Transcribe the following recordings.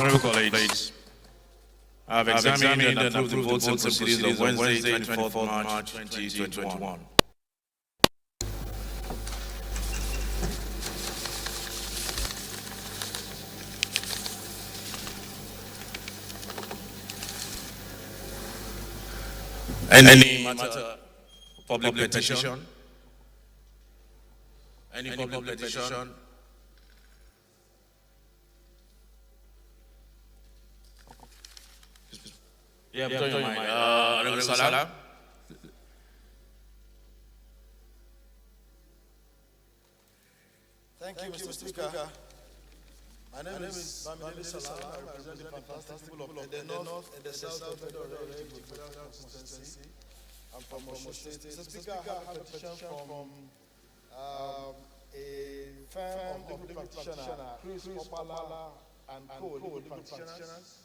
Honorable colleagues, I have examined and approved the votes and proceedings of Wednesday, 24th March 2021. Any matter, public petition? Any public petition? Yeah, I'm talking Honorable Salam. Thank you, Mr. Speaker. My name is Bamidele Salam. I represent the fantastic people of the north and the south of the federal constituency. I'm from Osho State. Mr. Speaker, I have a petition from a firm of legal practitioner, Chris Opala and Co. legal practitioners,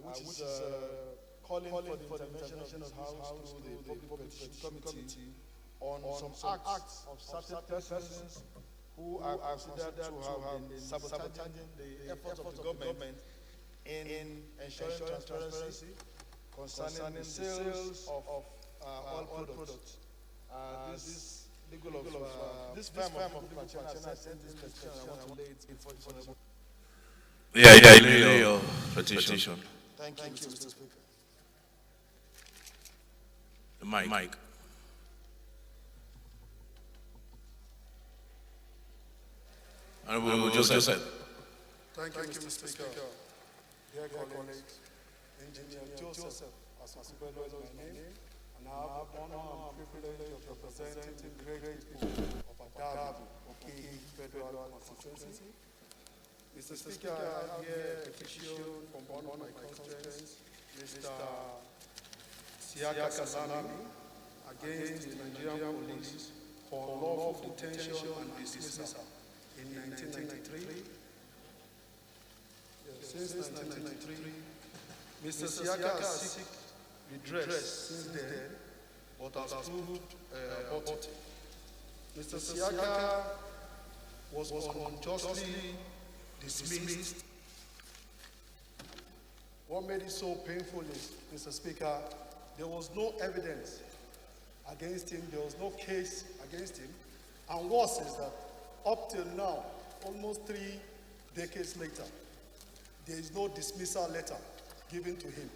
which is calling for the intervention of the House to the Public Petition Committee on some acts of certain persons who are considered to have been sabotaging the efforts of the government in ensuring transparency concerning the sales of oil products. This firm of legal practitioner sent this petition. I want to lay it before lay your petition. Thank you, Mr. Speaker. The mic. Honorable Joseph. Thank you, Mr. Speaker. Dear colleagues, Engineer Joseph Asasubelo is my name, and I have the honor and privilege of representing the great people of Adabu, Oki Federal Constituency. Mr. Speaker, I have here a petition from one of my constituents, Mr. Siaka Kazami, against the Nigerian police for unlawful detention and dismissal in 1993. Since 1993, Mr. Siaka has sought redress since then, but has proved abortive. Mr. Siaka was unjustly dismissed. What made it so painful is, Mr. Speaker, there was no evidence against him, there was no case against him, and worse is that up till now, almost 3 decades later, there is no dismissal letter given to him.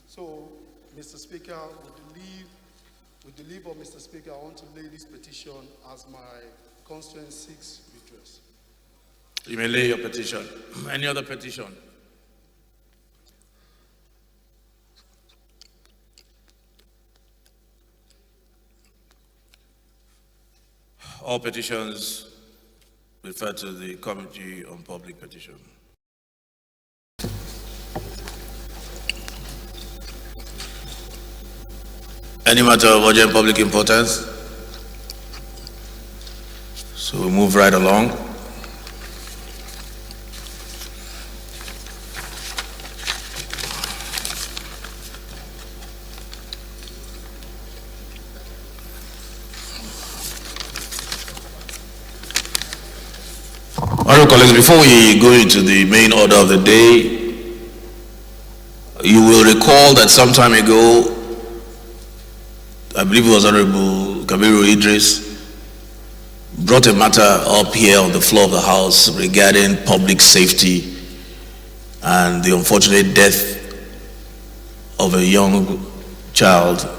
So, Mr. Speaker, with the leave of Mr. Speaker, I want to lay this petition as my constituent seeks redress. You may lay your petition. Any other petition? All petitions refer to the Committee on Public Petition. Any matter of urgent public importance? So we move right along. All right, colleagues, before we go into the main order of the day, you will recall that some time ago, I believe it was Honorable Kabiru Idris, brought a matter up here on the floor of the House regarding public safety and the unfortunate death of a young child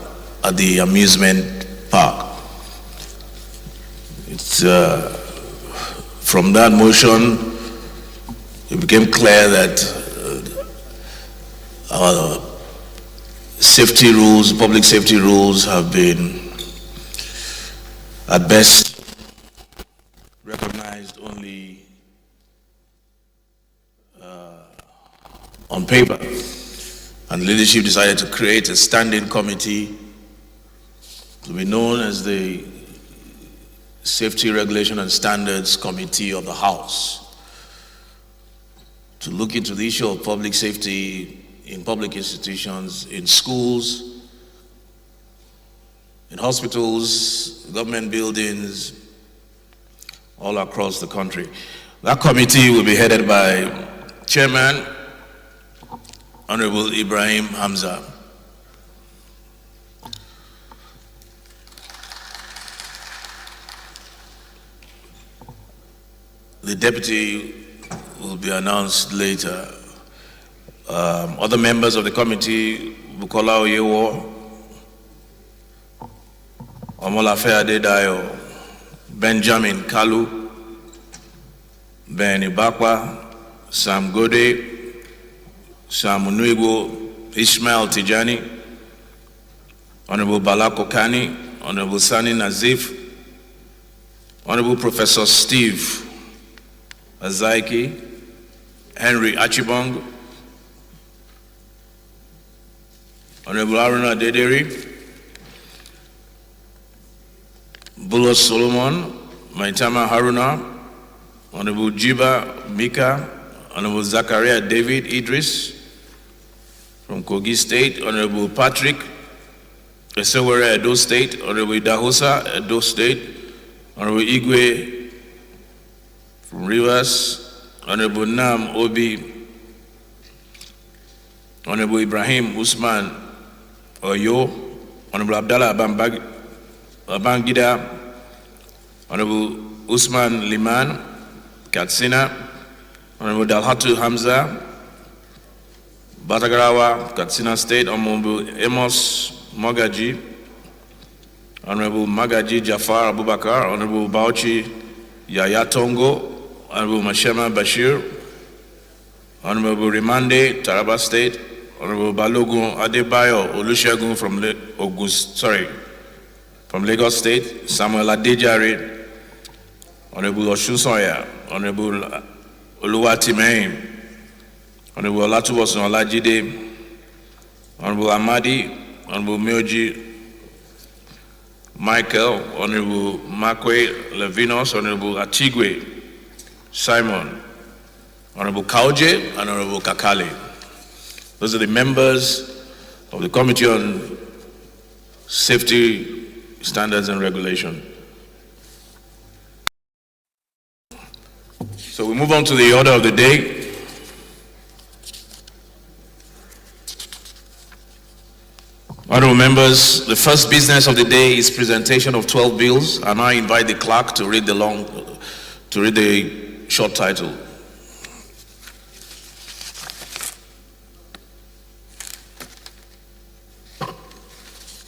at the amusement park. It's from that motion, it became clear that our safety rules, public safety rules, have been at best recognized only on paper. And leadership decided to create a standing committee to be known as the Safety Regulation and Standards Committee of the House, to look into the issue of public safety in public institutions, in schools, in hospitals, government buildings, all across the country. That committee will be headed by Chairman, Honorable Ibrahim Hamza. The deputy will be announced later. Other members of the committee, Bukola Oyewo, Omolafe Adedayo, Benjamin Kalu, Ben Ibakwa, Sam Gode, Sam Unuigo, Ishmael Tijani, Honorable Bala Kokani, Honorable Sani Nazif, Honorable Professor Steve Azaiki, Henry Achibong, Honorable Aruna Dederi, Bulos Solomon, Maitama Haruna, Honorable Jiba Mika, Honorable Zachariah David Idris from Kogi State, Honorable Patrick Esewere Edo State, Honorable Idahosa Edo State, Honorable Igwe from Rivers, Honorable Nam Obi, Honorable Ibrahim Usman Oyo, Honorable Abdallah Abangida, Honorable Usman Liman Katsina, Honorable Dalhatu Hamza, Batagarawa, Katsina State, Honorable Amos Magaji, Honorable Magaji Jafar Abubakar, Honorable Bauchi Yaya Tongo, Honorable Mashema Bashir, Honorable Rimande, Taraba State, Honorable Balogun Adebayo Olusegun from Lagos State, Samuel Adejare, Honorable Oshusoya, Honorable Oluwatimehin, Honorable Olatubosun Olajide, Honorable Amadi, Honorable Mioji Michael, Honorable Makwe Levinos, Honorable Atigwe Simon, Honorable Kauje, and Honorable Kakale. Those are the members of the Committee on Safety Standards and Regulation. So we move on to the order of the day. Honorable members, the first business of the day is presentation of 12 bills, and I invite the clerk to read the short title.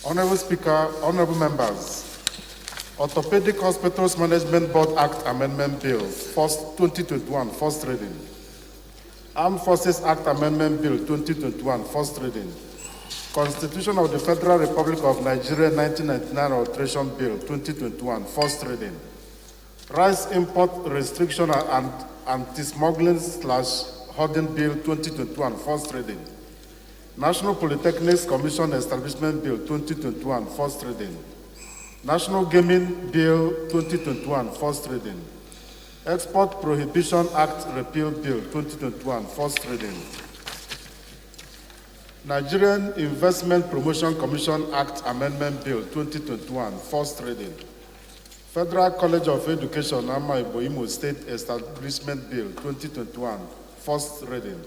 Honorable Speaker, honorable members, Orthopedic Hospitals Management Board Act Amendment Bill, 2021, first reading. Armed Forces Act Amendment Bill, 2021, first reading. Constitution of the Federal Republic of Nigeria 1999 Alteration Bill 2021, first reading. Rice Import Restriction and Anti-Smuggling/Hoarding Bill 2021, first reading. National Polytechnics Commission Establishment Bill 2021, first reading. National Gaming Bill 2021, first reading. Export Prohibition Act Repeal Bill 2021, first reading. Nigerian Investment Promotion Commission Act Amendment Bill 2021, first reading. Federal College of Education, Amaibo, Imo State Establishment Bill 2021, first reading.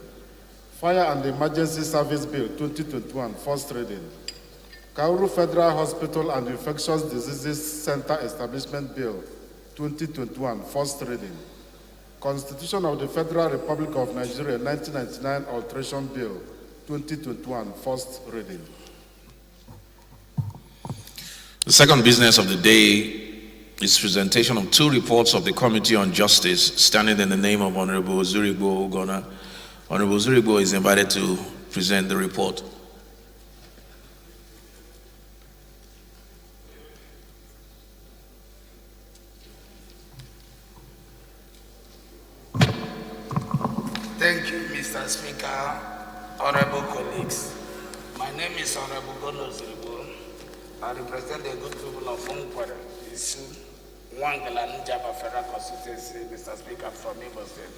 Fire and Emergency Service Bill 2021, first reading. Kauru Federal Hospital and Infectious Diseases Center Establishment Bill 2021, first reading. Constitution of the Federal Republic of Nigeria 1999 Alteration Bill 2021, first reading. The second business of the day is presentation of two reports of the Committee on Justice, standing in the name of Honorable Zurigbo Ogona. Honorable Zurigbo is invited to present the report. Thank you, Mr. Speaker, honorable colleagues. My name is Honorable Gono Zurigbo. I represent the good people of Funkwara, Isu, Wangala, Njaba Federal Constituency, Mr. Speaker, from Imo State.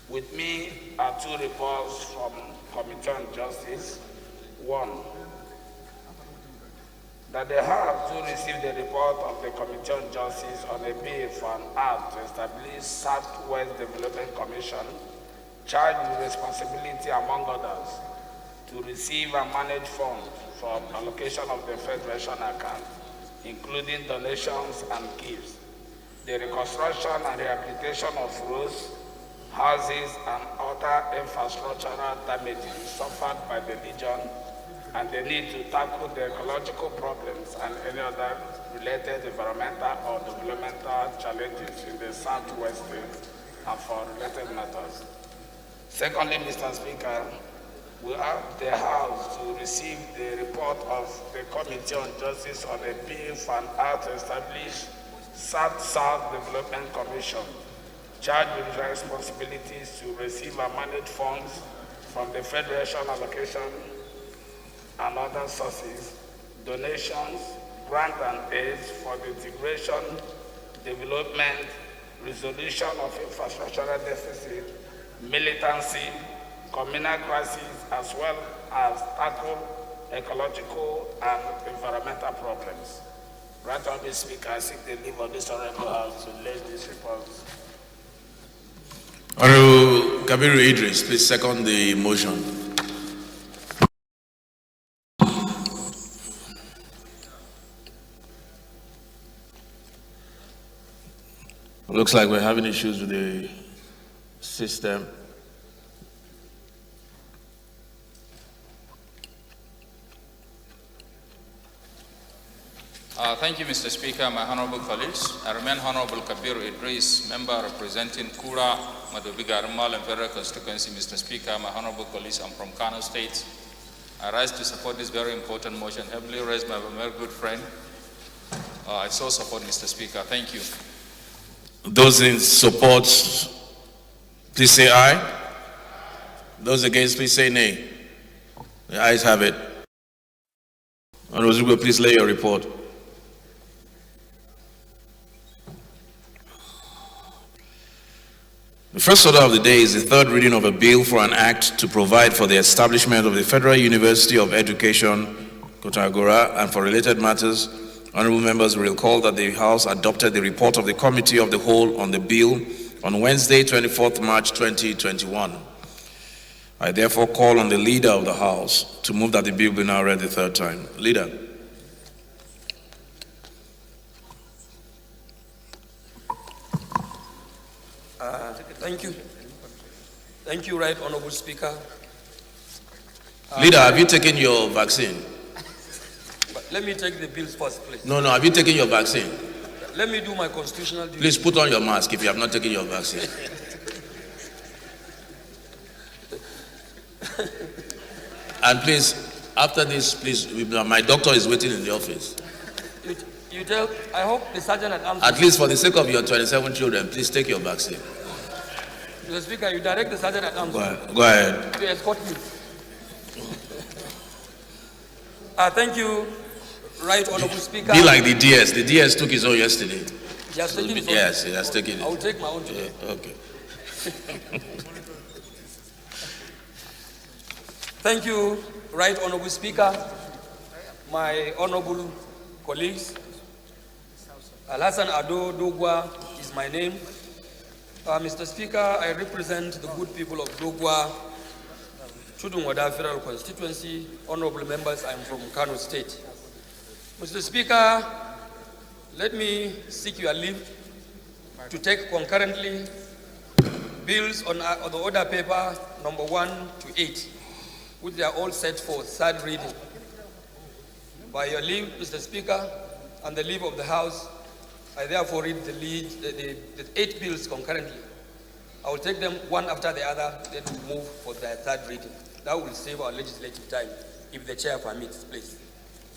With me are two reports from Committee on Justice. One, that the House do receive the report of the Committee on Justice on a bill for an act to establish Southwest Development Commission, charged with responsibility, among others, to receive and manage funds for allocation of the Federation account, including donations and gifts, the reconstruction and rehabilitation of roads, houses, and other infrastructural damages suffered by the Legion, and the need to tackle the ecological problems and any other related environmental or developmental challenges in the Southwest state and for related matters. Secondly, Mr. Speaker, we have the House to receive the report of the Committee on Justice on a bill for an act to establish South-South Development Commission, charged with responsibilities to receive and manage funds from the Federation allocation and other sources, donations, grants and aids for the integration, development, resolution of infrastructural deficit, militancy, communal crises, as well as tackle ecological and environmental problems. Right on this Speaker, I seek the leave of this Honorable House to lay this report. Honorable Kabiru Idris, please second the motion. Looks like we're having issues with the system. Thank you, Mr. Speaker, my honorable colleagues. I remain Honorable Kabiru Idris, member representing Kura, Madobiga, Rumal, and Federal Constituency. Mr. Speaker, my honorable colleagues, I'm from Kano State. I rise to support this very important motion, heavily raised by my very good friend. I so support, Mr. Speaker. Thank you. Those in support, please say aye. Those against, please say nay. The ayes have it. Honorable Zugbe, please lay your report. The first order of the day is the third reading of a bill for an act to provide for the establishment of the Federal University of Education, Kontagora, and for related matters. Honorable members will recall that the House adopted the report of the Committee of the Whole on the bill on Wednesday, 24th March 2021. I therefore call on the Leader of the House to move that the bill be now read the third time. Leader. Thank you. Thank you, Right Honorable Speaker. Leader, have you taken your vaccine? But let me take the bills first, please. No, have you taken your vaccine? Let me do my constitutional duty. Please put on your mask if you have not taken your vaccine. And please, after this, please, my doctor is waiting in the office. You tell, I hope the Sergeant at Arms... At least for the sake of your 27 children, please take your vaccine. Mr. Speaker, you direct the Sergeant at Arms... Go ahead. ...to escort me. Thank you, Right Honorable Speaker. Be like the DS. The DS took his own yesterday. He has taken his own. Yes, he has taken it. I will take my own today. Yeah, okay. Thank you, Right Honorable Speaker, my honorable colleagues. Alhassan Ado Dogwa is my name. Mr. Speaker, I represent the good people of Dogwa, Chudungwada Federal Constituency. Honorable members, I'm from Kano State. Mr. Speaker, let me seek your leave to take concurrently bills on the order paper number 1 to 8, which they are all set for third reading. By your leave, Mr. Speaker, and the leave of the House, I therefore read the 8 bills concurrently. I will take them one after the other, then we'll move for the third reading. That will save our legislative time, if the chair permits, please.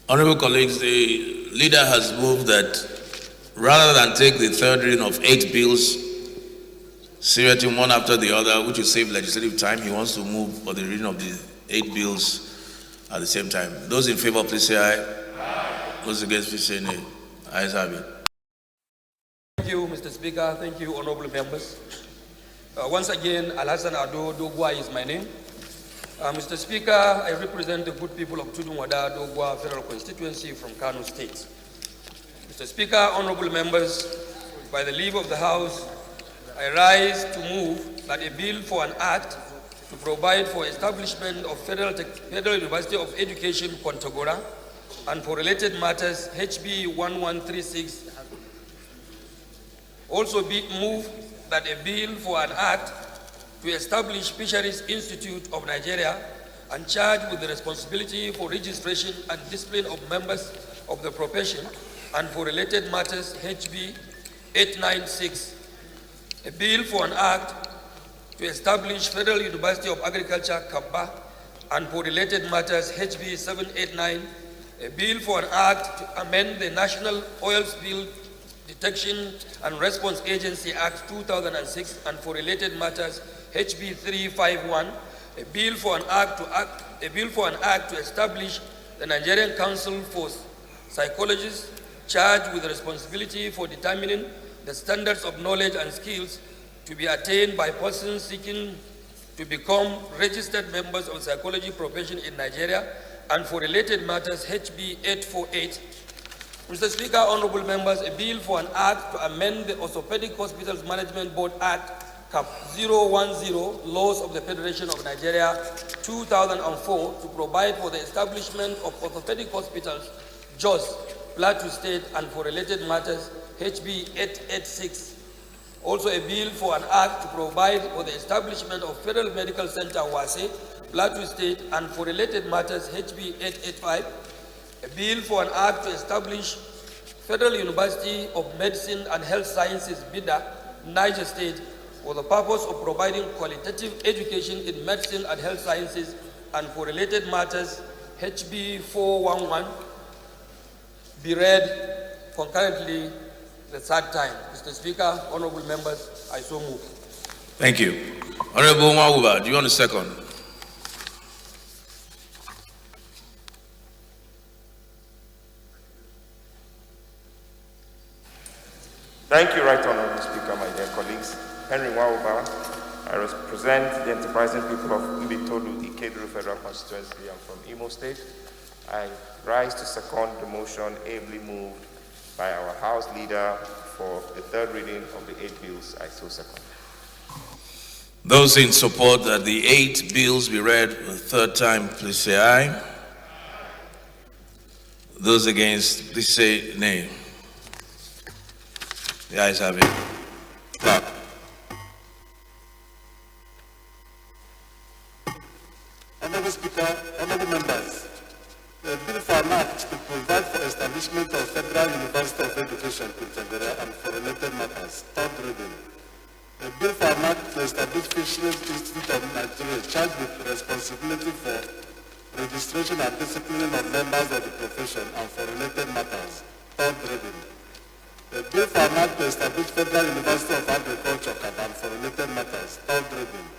Honorable colleagues, the leader has moved that rather than take the third reading of 8 bills, seriously one after the other, which will save legislative time, he wants to move for the reading of the 8 bills at the same time. Those in favor, please say aye. Aye. Those against, please say nay. Ayes have it. Thank you, Mr. Speaker. Thank you, honorable members. Once again, Alhassan Ado Dogwa is my name. Mr. Speaker, I represent the good people of Tudunwada Dogwa Federal Constituency from Kano State. Mr. Speaker, honorable members, by the leave of the House, I rise to move that a bill for an act to provide for establishment of Federal University of Education, Kontagora, and for related matters, HB 1136, also be moved that a bill for an act to establish Fisheries Institute of Nigeria and charge with the responsibility for registration and discipline of members of the profession and for related matters, HB 896. A bill for an act to establish Federal University of Agriculture, Kabba, and for related matters, HB 789. A bill for an act to amend the National Oil Spill Detection and Response Agency Act 2006 and for related matters, HB 351. A bill for an act to establish the Nigerian Council for Psychologists charged with the responsibility for determining the standards of knowledge and skills to be attained by persons seeking to become registered members of the psychology profession in Nigeria and for related matters, HB 848. Mr. Speaker, honorable members, a bill for an act to amend the Orthopedic Hospitals Management Board Act Cap 010, Laws of the Federation of Nigeria 2004 to provide for the establishment of orthopedic hospitals, Jos, Plateau State, and for related matters, HB 886. Also a bill for an act to provide for the establishment of Federal Medical Center, Wase, Plateau State, and for related matters, HB 885. A bill for an act to establish Federal University of Medicine and Health Sciences, Bida, Niger State, for the purpose of providing qualitative education in medicine and health sciences, and for related matters, HB 411, be read concurrently the third time. Mr. Speaker, honorable members, I so move. Thank you. Honorable Mwauba, do you want a second? Thank you, Right Honorable Speaker, my dear colleagues. Henry Mwauba, I represent the enterprising people of Mbitolu, Ikeduru Federal Constituency. I'm from Imo State. I rise to second the motion ably moved by our House Leader for the third reading of the 8 bills. I so second. Those in support that the 8 bills be read the third time, please say aye. Those against, please say nay. The ayes have it. Clap. Honorable Speaker, honorable members, the bill for an act to provide for establishment of Federal University of Education, Kontagora, and for related matters, third reading. A bill for an act to establish Fisheries Institute of Nigeria charged with responsibility for registration and disciplining of members of the profession and for related matters, third reading. A bill for an act to establish Federal University of Agriculture, Kabba, and for related matters, third reading.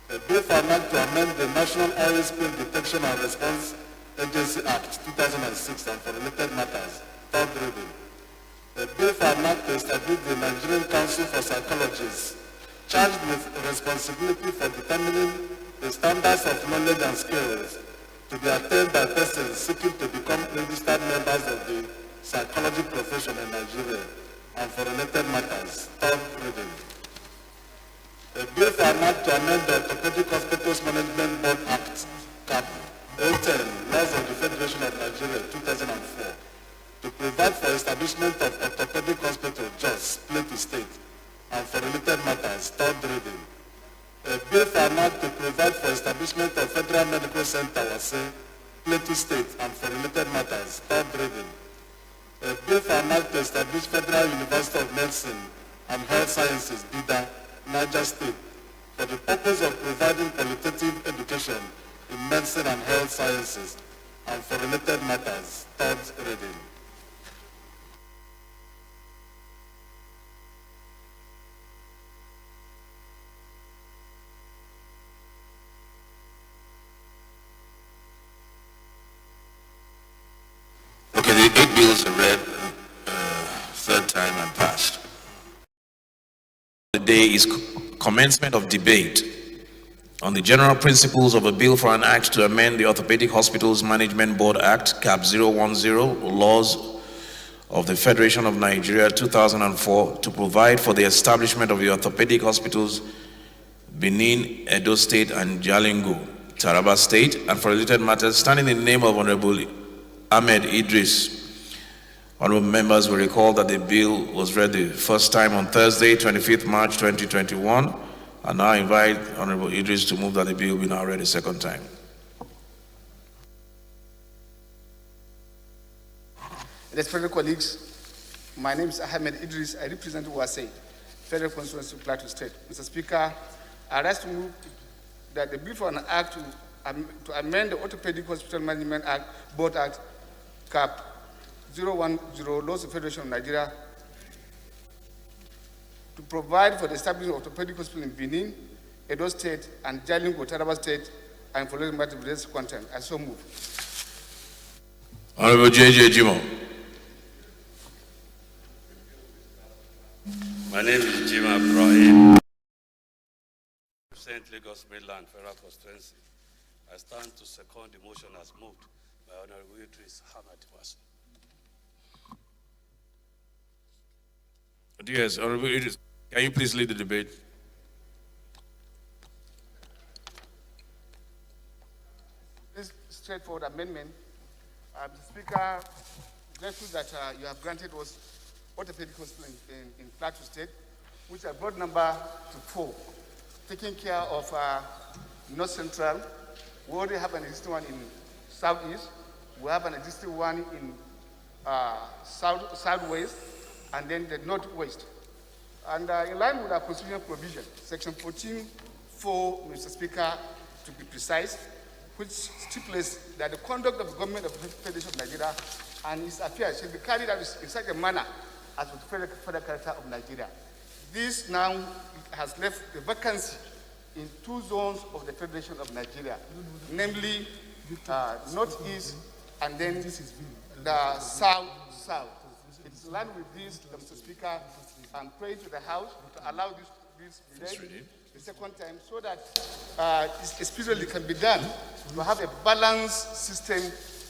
A bill for an act to amend the National Oil Spill Detection and Response Agency Act 2006 and for related matters, third reading. A bill for an act to establish the Nigerian Council for Psychologists, charged with responsibility for determining the standards of knowledge and skills to be attained by persons seeking to become registered members of the psychology profession in Nigeria and for related matters, third reading. A bill for an act to amend the Orthopedic Hospitals Management Board Act, Cap 010, Laws of the Federation of Nigeria 2004, to provide for establishment of orthopedic hospital, Jos, Plateau State, and for related matters, third reading. A bill for an act to provide for establishment of Federal Medical Center, Wase, Plateau State, and for related matters, third reading. A bill for an act to establish Federal University of Medicine and Health Sciences, Bida, Niger State, for the purpose of providing qualitative education in medicine and health sciences, and for related matters, third reading. Okay, the 8 bills are read third time and passed. The day is commencement of debate on the general principles of a bill for an act to amend the Orthopedic Hospitals Management Board Act, Cap 010, laws of the Federation of Nigeria 2004 to provide for the establishment of the orthopedic hospitals Benin, Edo State, and Jalingo, Taraba State, and for related matters, standing in the name of Honorable Ahmed Idris. Honorable members will recall that the bill was read the first time on Thursday, 25th March 2021, and now invite Honorable Idris to move that the bill be now read a second time. Respected colleagues, my name is Ahmed Idris. I represent Uwase, Federal Constituency, Plateau State. Mr. Speaker, I rise to move that the bill for an act to amend the Orthopedic Hospital Management Act, Board Act, Cap 010, Laws of the Federation of Nigeria, to provide for the establishment of orthopedic hospital in Benin, Edo State, and Jalingo, Taraba State, and for the matter of this content. I so move. Honorable J.J. Jimo. My name is Jima Ibrahim. I represent Lagos Mainland Federal Constituency. I stand to second the motion as moved by Honorable Idris Ahmed Wasu. Yes, Honorable Idris, can you please lead the debate? This straightforward amendment, Mr. Speaker, grateful that you have granted us orthopedic hospital in Plateau State, which are broad number to 4, taking care of North Central. We already have an existing one in Southeast. We have an existing one in Southwest, and then the Northwest. And in line with our constitutional provision, Section 14(4), Mr. Speaker, to be precise, which stipulates that the conduct of the government of the Federation of Nigeria and its affairs should be carried out in such a manner as with the federal character of Nigeria. This now has left the vacancy in 2 zones of the Federation of Nigeria, namely Northeast and then the South. It's aligned with this, Mr. Speaker. I'm praying to the House to allow this read the second time so that it speedily can be done to have a balanced system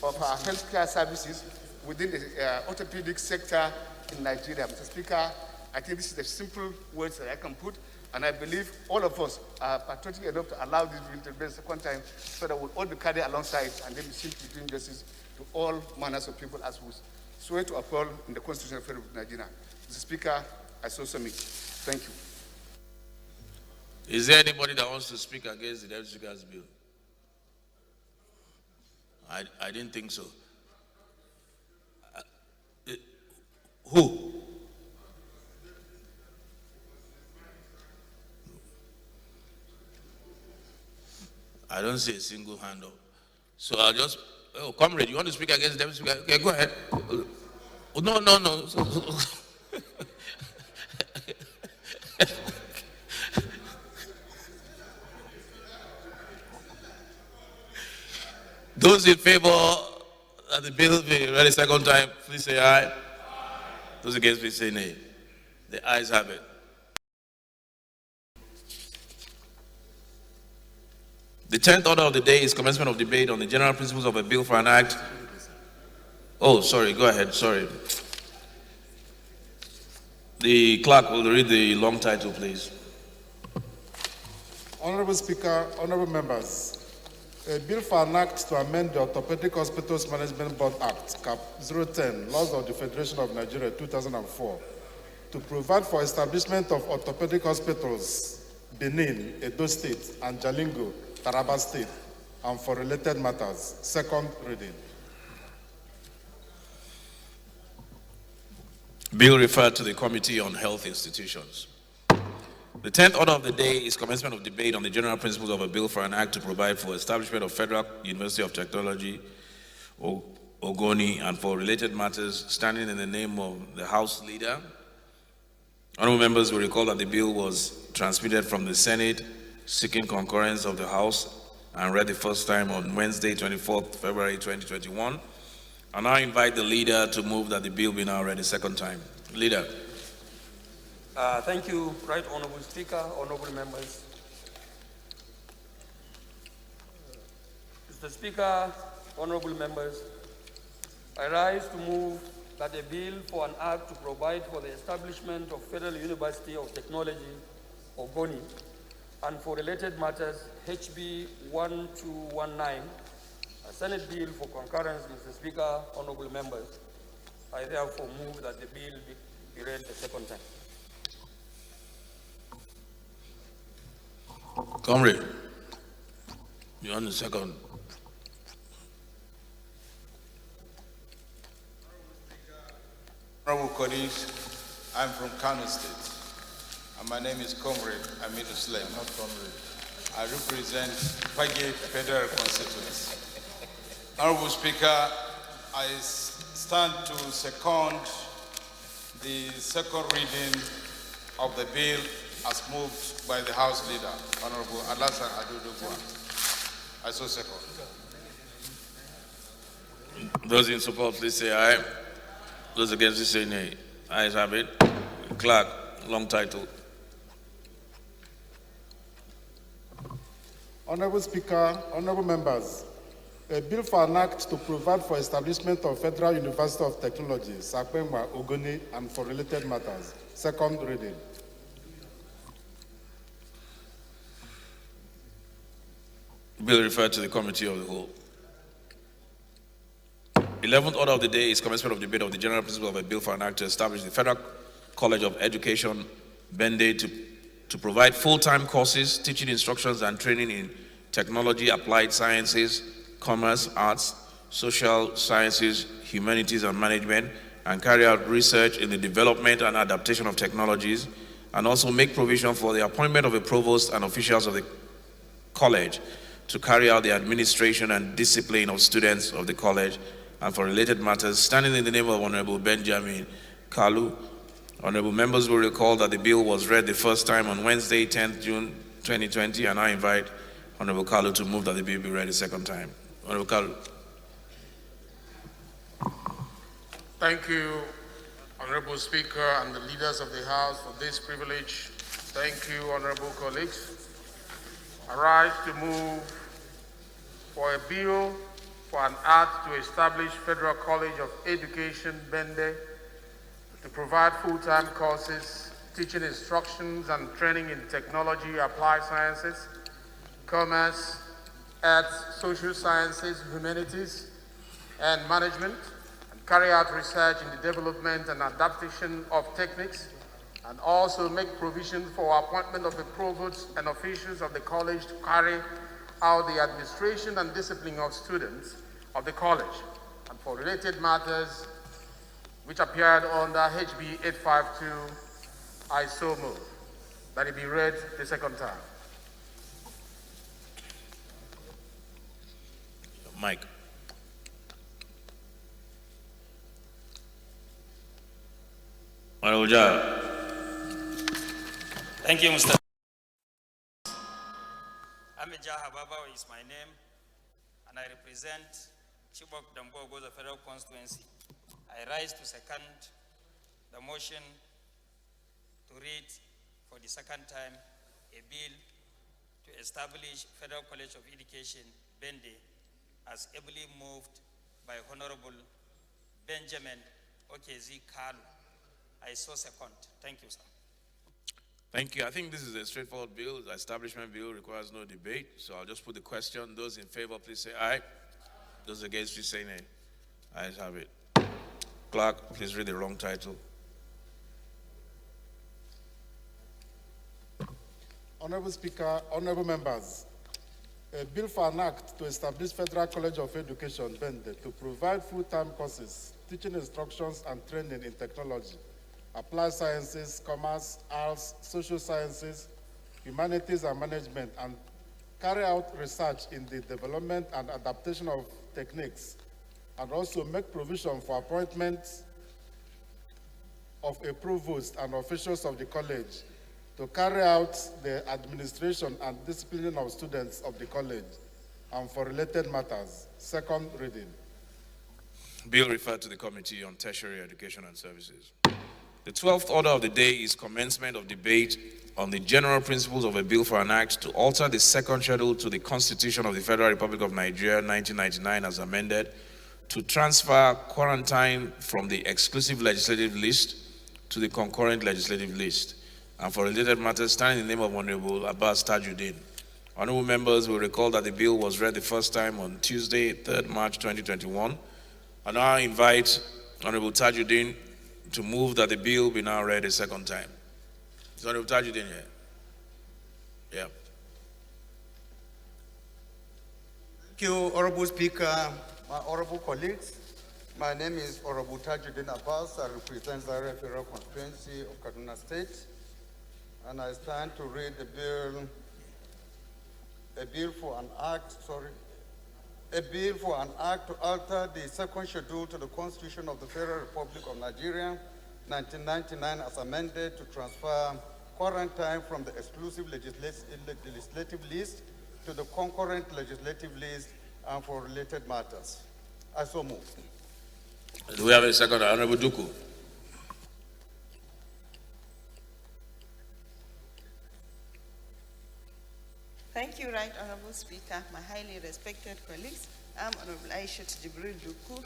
of healthcare services within the orthopedic sector in Nigeria. Mr. Speaker, I think this is the simple words that I can put, and I believe all of us are patriotic enough to allow this bill to be the second time so that we'll all be carried alongside and then be simply doing justice to all manners of people as we swear to uphold in the Constitution of the Federation of Nigeria. Mr. Speaker, I so submit. Thank you. Is there anybody that wants to speak against the Deputy Speaker's bill? I didn't think so. Who? I don't see a single hand up. So I'll just, comrade, you want to speak against the Deputy Speaker? Okay, go ahead. Oh, no. Those in favor that the bill be read a second time, please say aye. Those against, please say nay. The ayes have it. The 10th order of the day is commencement of debate on the general principles of a bill for an act. Oh, sorry, go ahead, sorry. The clerk will read the long title, please. Honorable Speaker, honorable members, a bill for an act to amend the Orthopedic Hospitals Management Board Act, Cap 010, Laws of the Federation of Nigeria 2004, to provide for establishment of orthopedic hospitals, Benin, Edo State, and Jalingo, Taraba State, and for related matters. Second reading. Bill referred to the Committee on Health Institutions. The 10th order of the day is commencement of debate on the general principles of a bill for an act to provide for establishment of Federal University of Technology, Ogoni, and for related matters, standing in the name of the House Leader. Honorable members will recall that the bill was transmitted from the Senate, seeking concurrence of the House, and read the first time on Wednesday, 24th February 2021. I now invite the Leader to move that the bill be now read a second time. Leader. Thank you, Right Honorable Speaker, honorable members. Mr. Speaker, honorable members, I rise to move that a bill for an act to provide for the establishment of Federal University of Technology, Ogoni, and for related matters, HB 1219, a Senate bill for concurrence, Mr. Speaker, honorable members. I therefore move that the bill be read the second time. Comrade, you're on the second. Honorable colleagues, I'm from Kano State, and my name is Comrade Aminu Sulaiman, not Comrade. I represent Page Federal Constituency. Honorable Speaker, I stand to second the second reading of the bill as moved by the House Leader, Honorable Alassane Ado Doguwa. I so second. Those in support, please say aye. Those against, please say nay. Ayes have it. Clerk, long title. Honorable Speaker, honorable members, a bill for an act to provide for establishment of Federal University of Technology, Sapema, Ogoni, and for related matters. Second reading. Bill referred to the Committee of the Whole. 11th order of the day is commencement of debate of the general principle of a bill for an act to establish the Federal College of Education, Bende, to provide full-time courses, teaching instructions and training in technology, applied sciences, commerce, arts, social sciences, humanities and management, and carry out research in the development and adaptation of technologies, and also make provision for the appointment of a provost and officials of the college to carry out the administration and discipline of students of the college, and for related matters, standing in the name of Honorable Benjamin Kalu. Honorable members will recall that the bill was read the first time on Wednesday, 10th June 2020, and I invite Honorable Kalu to move that the bill be read the second time. Honorable Kalu. Thank you, Honorable Speaker and the leaders of the House for this privilege. Thank you, honorable colleagues. I rise to move for a bill for an act to establish Federal College of Education, Bende, to provide full-time courses, teaching instructions and training in technology, applied sciences, commerce, arts, social sciences, humanities, and management, and carry out research in the development and adaptation of techniques, and also make provision for appointment of the provost and officials of the college to carry out the administration and discipline of students of the college, and for related matters which appeared under HB 852, I so move that it be read the second time. Mike. Honorable Jai. Thank you, Mr. Amija Hababa is my name, and I represent Chibok Dambogo, the Federal Constituency. I rise to second the motion to read for the second time a bill to establish Federal College of Education, Bende, as ably moved by Honorable Benjamin Okezi Kalu. I so second. Thank you, sir. Thank you. I think this is a straightforward bill. The establishment bill requires no debate. So I'll just put the question. Those in favor, please say aye. Those against, please say nay. Ayes have it. Clerk, please read the wrong title. Honorable Speaker, honorable members, a bill for an act to establish Federal College of Education, Bende, to provide full-time courses, teaching instructions and training in technology, applied sciences, commerce, arts, social sciences, humanities and management, and carry out research in the development and adaptation of techniques, and also make provision for appointment of a provost and officials of the college to carry out the administration and disciplining of students of the college, and for related matters. Second reading. Bill referred to the Committee on Tertiary Education and Services. The 12th order of the day is commencement of debate on the general principles of a bill for an act to alter the second schedule to the Constitution of the Federal Republic of Nigeria 1999 as amended, to transfer quarantine from the exclusive legislative list to the concurrent legislative list. And for related matters, stand in the name of Honorable Abbas Tajuddin. Honorable members will recall that the bill was read the first time on Tuesday, 3rd March 2021. I now invite Honorable Tajuddin to move that the bill be now read a second time. Is Honorable Tajuddin here? Yeah. Thank you, Honorable Speaker, my honorable colleagues. My name is Honorable Tajuddin Abbas. I represent the Federal Constituency of Kaduna State, and I stand to read the bill, a bill for an act to alter the second schedule to the Constitution of the Federal Republic of Nigeria, 1999, as amended, to transfer quarantine from the exclusive legislative list to the concurrent legislative list and for related matters. I so move. Do we have a second? Honorable Duku. Thank you, Right Honorable Speaker, my highly respected colleagues. I'm Honorable Aisha Jibril Duku,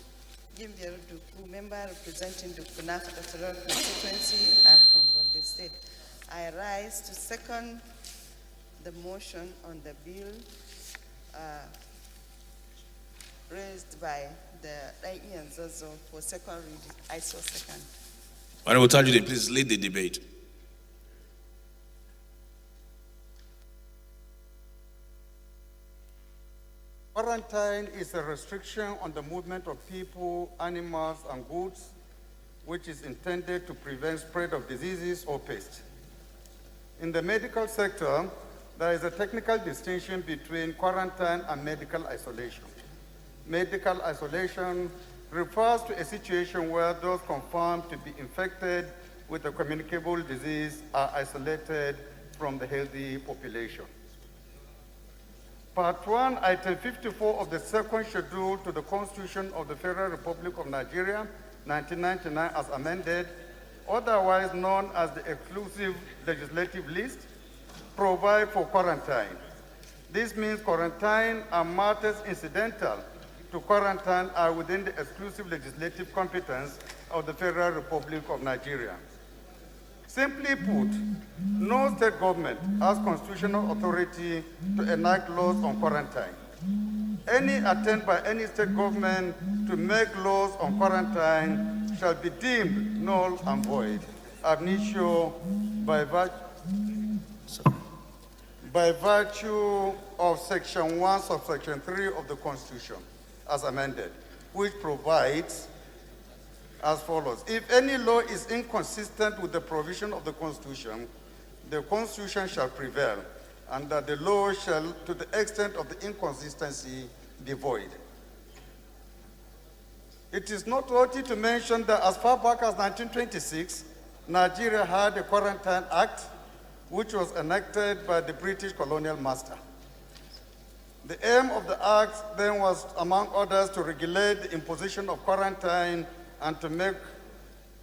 Gimbiar Duku, member representing Dukuna for the Federal Constituency. I'm from Gombe State. I rise to second the motion on the bill raised by the Ian Zozo for second reading. I so second. Honorable Tajuddin, please lead the debate. Quarantine is a restriction on the movement of people, animals, and goods, which is intended to prevent spread of diseases or pests. In the medical sector, there is a technical distinction between quarantine and medical isolation. Medical isolation refers to a situation where those confirmed to be infected with a communicable disease are isolated from the healthy population. Part 1, Item 54 of the second schedule to the Constitution of the Federal Republic of Nigeria, 1999, as amended, otherwise known as the exclusive legislative list, provide for quarantine. This means quarantine and matters incidental to quarantine are within the exclusive legislative competence of the Federal Republic of Nigeria. Simply put, no state government has constitutional authority to enact laws on quarantine. Any attempt by any state government to make laws on quarantine shall be deemed null and void, ab initio by virtue of Section 1, Subsection 3 of the Constitution, as amended, which provides as follows. If any law is inconsistent with the provision of the Constitution shall prevail, and that the law shall, to the extent of the inconsistency, be void. It is noteworthy to mention that as far back as 1926, Nigeria had a Quarantine Act, which was enacted by the British colonial master. The aim of the act then was, among others, to regulate the imposition of quarantine and to make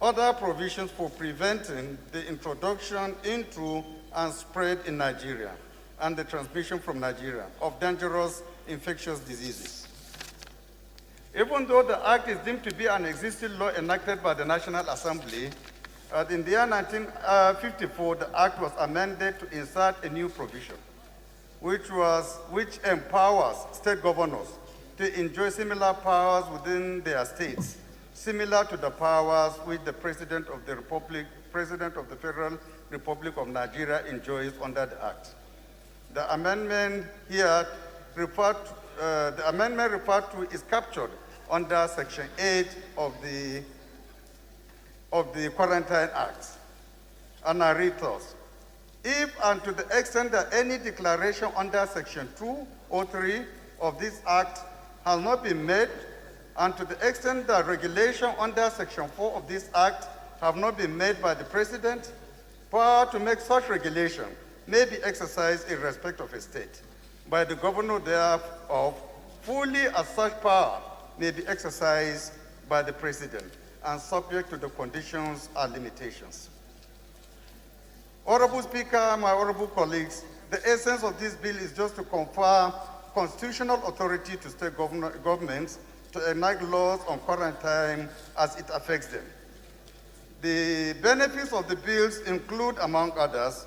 other provisions for preventing the introduction into and spread in Nigeria and the transmission from Nigeria of dangerous infectious diseases. Even though the act is deemed to be an existing law enacted by the National Assembly, in the year 1954, the act was amended to insert a new provision, which empowers state governors to enjoy similar powers within their states, similar to the powers which the President of the Federal Republic of Nigeria enjoys under the Act. The amendment here referred to is captured under Section 8 of the Quarantine Act. And I read thus: if and to the extent that any declaration under Section 2 or 3 of this Act has not been made, and to the extent that regulation under Section 4 of this Act have not been made by the President, power to make such regulation may be exercised in respect of a state by the governor thereof, fully as such power may be exercised by the President. and subject to the conditions and limitations. Honorable Speaker, my honorable colleagues, the essence of this bill is just to confer constitutional authority to state governments to enact laws on quarantine as it affects them. The benefits of the bills include, among others,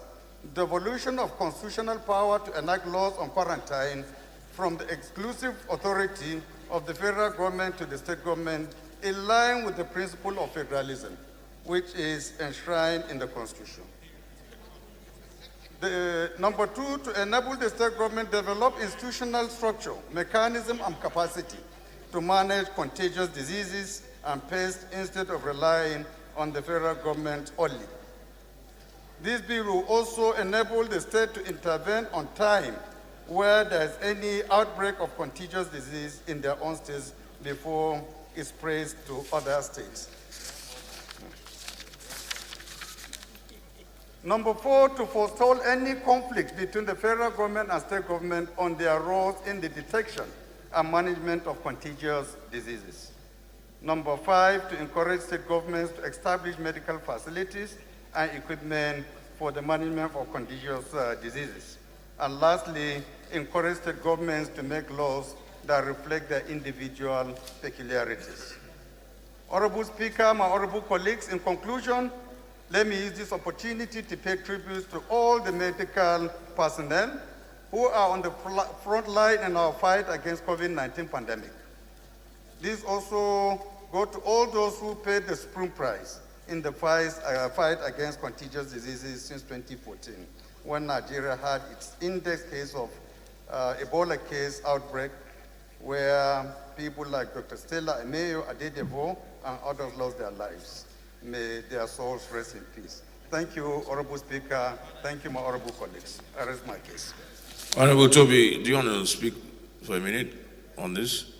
the devolution of constitutional power to enact laws on quarantine from the exclusive authority of the federal government to the state government, in line with the principle of federalism, which is enshrined in the Constitution. Number two, to enable the state government develop institutional structure, mechanism, and capacity to manage contagious diseases and pests instead of relying on the federal government only. This bill will also enable the state to intervene on time where there is any outbreak of contagious disease in their own states before it spreads to other states. Number four, to forestall any conflict between the federal government and state government on their roles in the detection and management of contagious diseases. Number five, to encourage state governments to establish medical facilities and equipment for the management of contagious diseases. And lastly, encourage state governments to make laws that reflect their individual peculiarities. Honorable Speaker, my honorable colleagues, in conclusion, let me use this opportunity to pay tribute to all the medical personnel who are on the front line in our fight against COVID-19 pandemic. This also goes to all those who paid the supreme price in the fight against contagious diseases since 2014, when Nigeria had its index case of Ebola case outbreak, where people like Dr. Stella Emeyo Adedevo and others lost their lives. May their souls rest in peace. Thank you, Honorable Speaker. Thank you, my honorable colleagues. I rest my case. Honorable Toby, do you want to speak for a minute on this?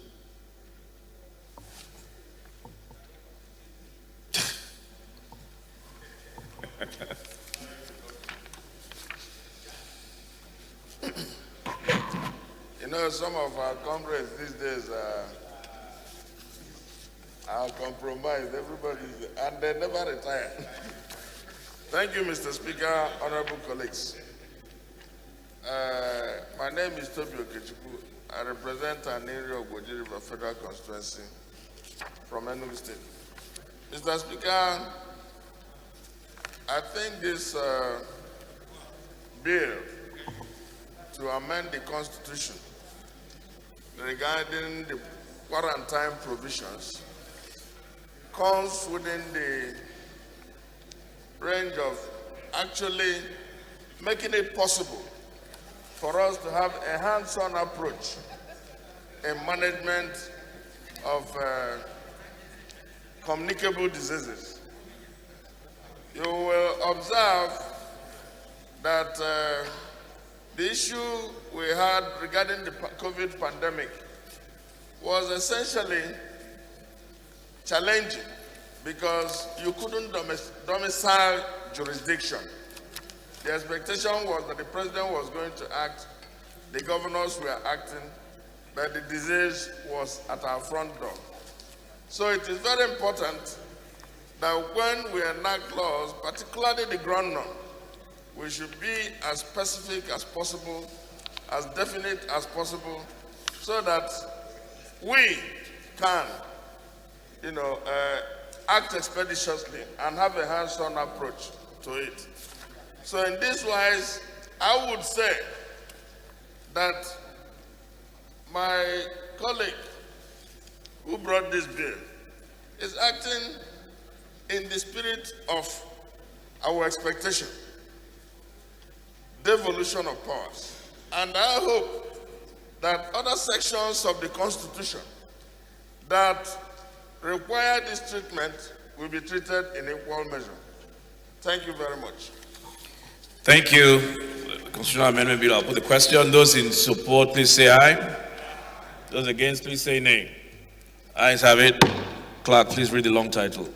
You know, some of our comrades these days are compromised. Everybody, and they never retire. Thank you, Mr. Speaker, honorable colleagues. My name is Toby Okechukwu. I represent an area of Gwoji River Federal Constituency from Enugu State. Mr. Speaker, I think this bill to amend the Constitution regarding the quarantine provisions comes within the range of actually making it possible for us to have a hands-on approach in management of communicable diseases. You will observe that the issue we had regarding the COVID pandemic was essentially challenging because you couldn't domicile jurisdiction. The expectation was that the president was going to act, the governors were acting, but the disease was at our front door. So it is very important that when we enact laws, particularly the ground norm, we should be as specific as possible, as definite as possible, so that we can, act expeditiously and have a hands-on approach to it. So in this wise, I would say that my colleague who brought this bill is acting in the spirit of our expectation, devolution of powers. And I hope that other sections of the Constitution that require this treatment will be treated in equal measure. Thank you very much. Thank you. Constitutional Amendment Bill. I'll put the question. Those in support, please say aye. Those against, please say nay. Ayes have it. Clerk, please read the long title.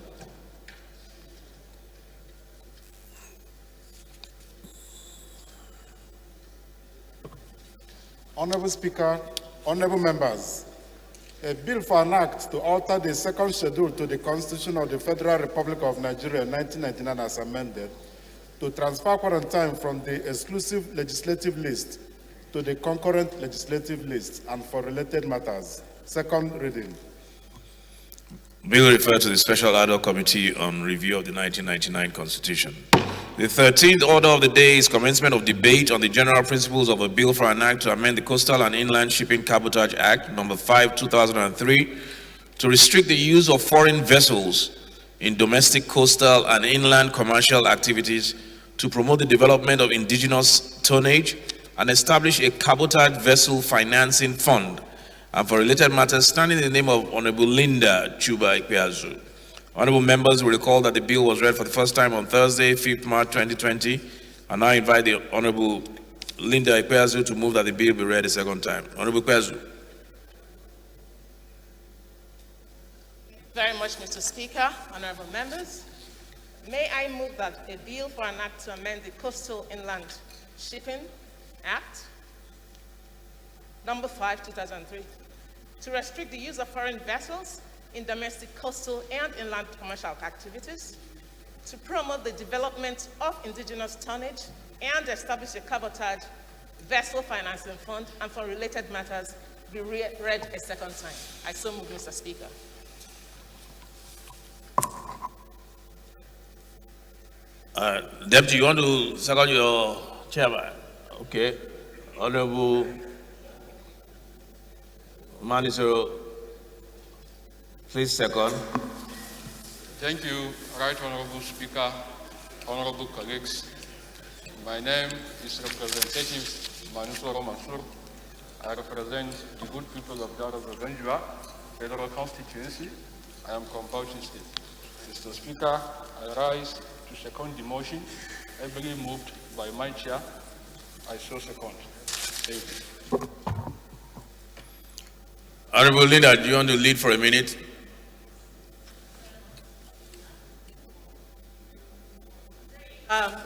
Honorable Speaker, honorable members, a bill for an act to alter the second schedule to the Constitution of the Federal Republic of Nigeria 1999 as amended, to transfer quarantine from the exclusive legislative list to the concurrent legislative list and for related matters. Second reading. Bill referred to the Special Ad hoc Committee on Review of the 1999 Constitution. The 13th order of the day is commencement of debate on the general principles of a bill for an act to amend the Coastal and Inland Shipping Cabotage Act, number 5, 2003, to restrict the use of foreign vessels in domestic coastal and inland commercial activities, to promote the development of indigenous tonnage, and establish a cabotage vessel financing fund, and for related matters, standing in the name of Honorable Linda Chuba Ikpeazu. Honorable members will recall that the bill was read for the first time on Thursday, 5th March 2020, and I invite the Honorable Linda Ikpeazu to move that the bill be read a second time. Honorable Ikpeazu. Very much, Mr. Speaker, honorable members. May I move that a bill for an act to amend the Coastal Inland Shipping Act, number 5, 2003, to restrict the use of foreign vessels in domestic coastal and inland commercial activities, to promote the development of indigenous tonnage and establish a cabotage vessel financing fund, and for related matters be read a second time. I so move, Mr. Speaker. Deputy, you want to second your chairman? Okay. Honorable Manisero, please second. Thank you, Right Honorable Speaker, honorable colleagues. My name is Representative Manusoro Mansur. I represent the good people of Daura-Zaganjua Federal Constituency. I am from Bauchi State. Mr. Speaker, I rise to second the motion, ably moved by my chair. I so second. Thank you. Honorable Leader, do you want to lead for a minute?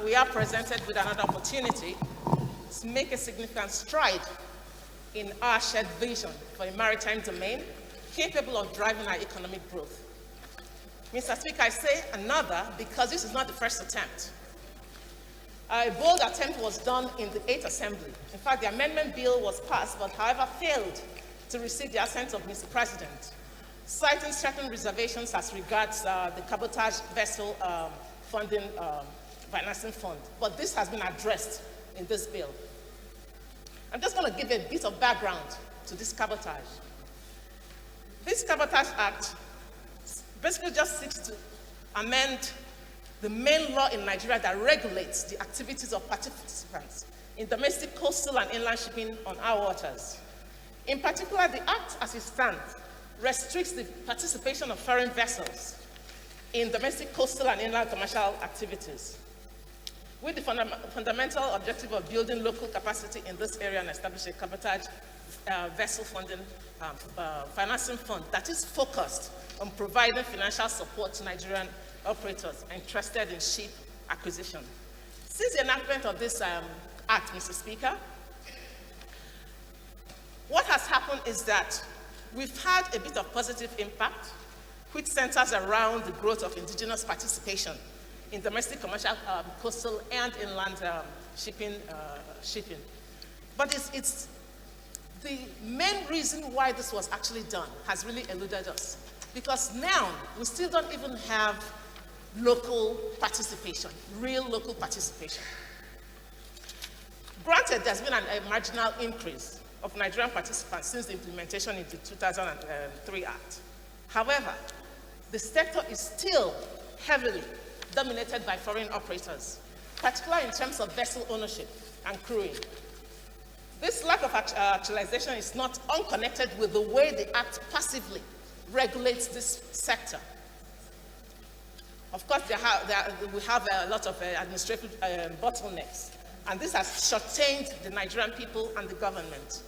We are presented with another opportunity to make a significant stride in our shared vision for a maritime domain capable of driving our economic growth. Mr. Speaker, I say another because this is not the first attempt. A bold attempt was done in the 8th Assembly. In fact, the amendment bill was passed, but however failed to receive the assent of Mr. President, citing certain reservations as regards the cabotage vessel funding financing fund. But this has been addressed in this bill. I'm just going to give a bit of background to this cabotage. This Cabotage Act basically just seeks to amend the main law in Nigeria that regulates the activities of participants in domestic coastal and inland shipping on our waters. In particular, the Act as it stands restricts the participation of foreign vessels in domestic coastal and inland commercial activities, with the fundamental objective of building local capacity in this area and establishing a cabotage vessel funding financing fund that is focused on providing financial support to Nigerian operators interested in ship acquisition. Since the enactment of this act, Mr. Speaker, what has happened is that we've had a bit of positive impact, which centers around the growth of indigenous participation in domestic commercial, coastal and inland shipping. But it's the main reason why this was actually done has really eluded us, because now we still don't even have local participation, real local participation. Granted, there's been a marginal increase of Nigerian participants since the implementation of the 2003 Act. However, the sector is still heavily dominated by foreign operators, particularly in terms of vessel ownership and crewing. This lack of actualization is not unconnected with the way the Act passively regulates this sector. Of course, we have a lot of administrative bottlenecks, and this has shortchanged the Nigerian people and the government.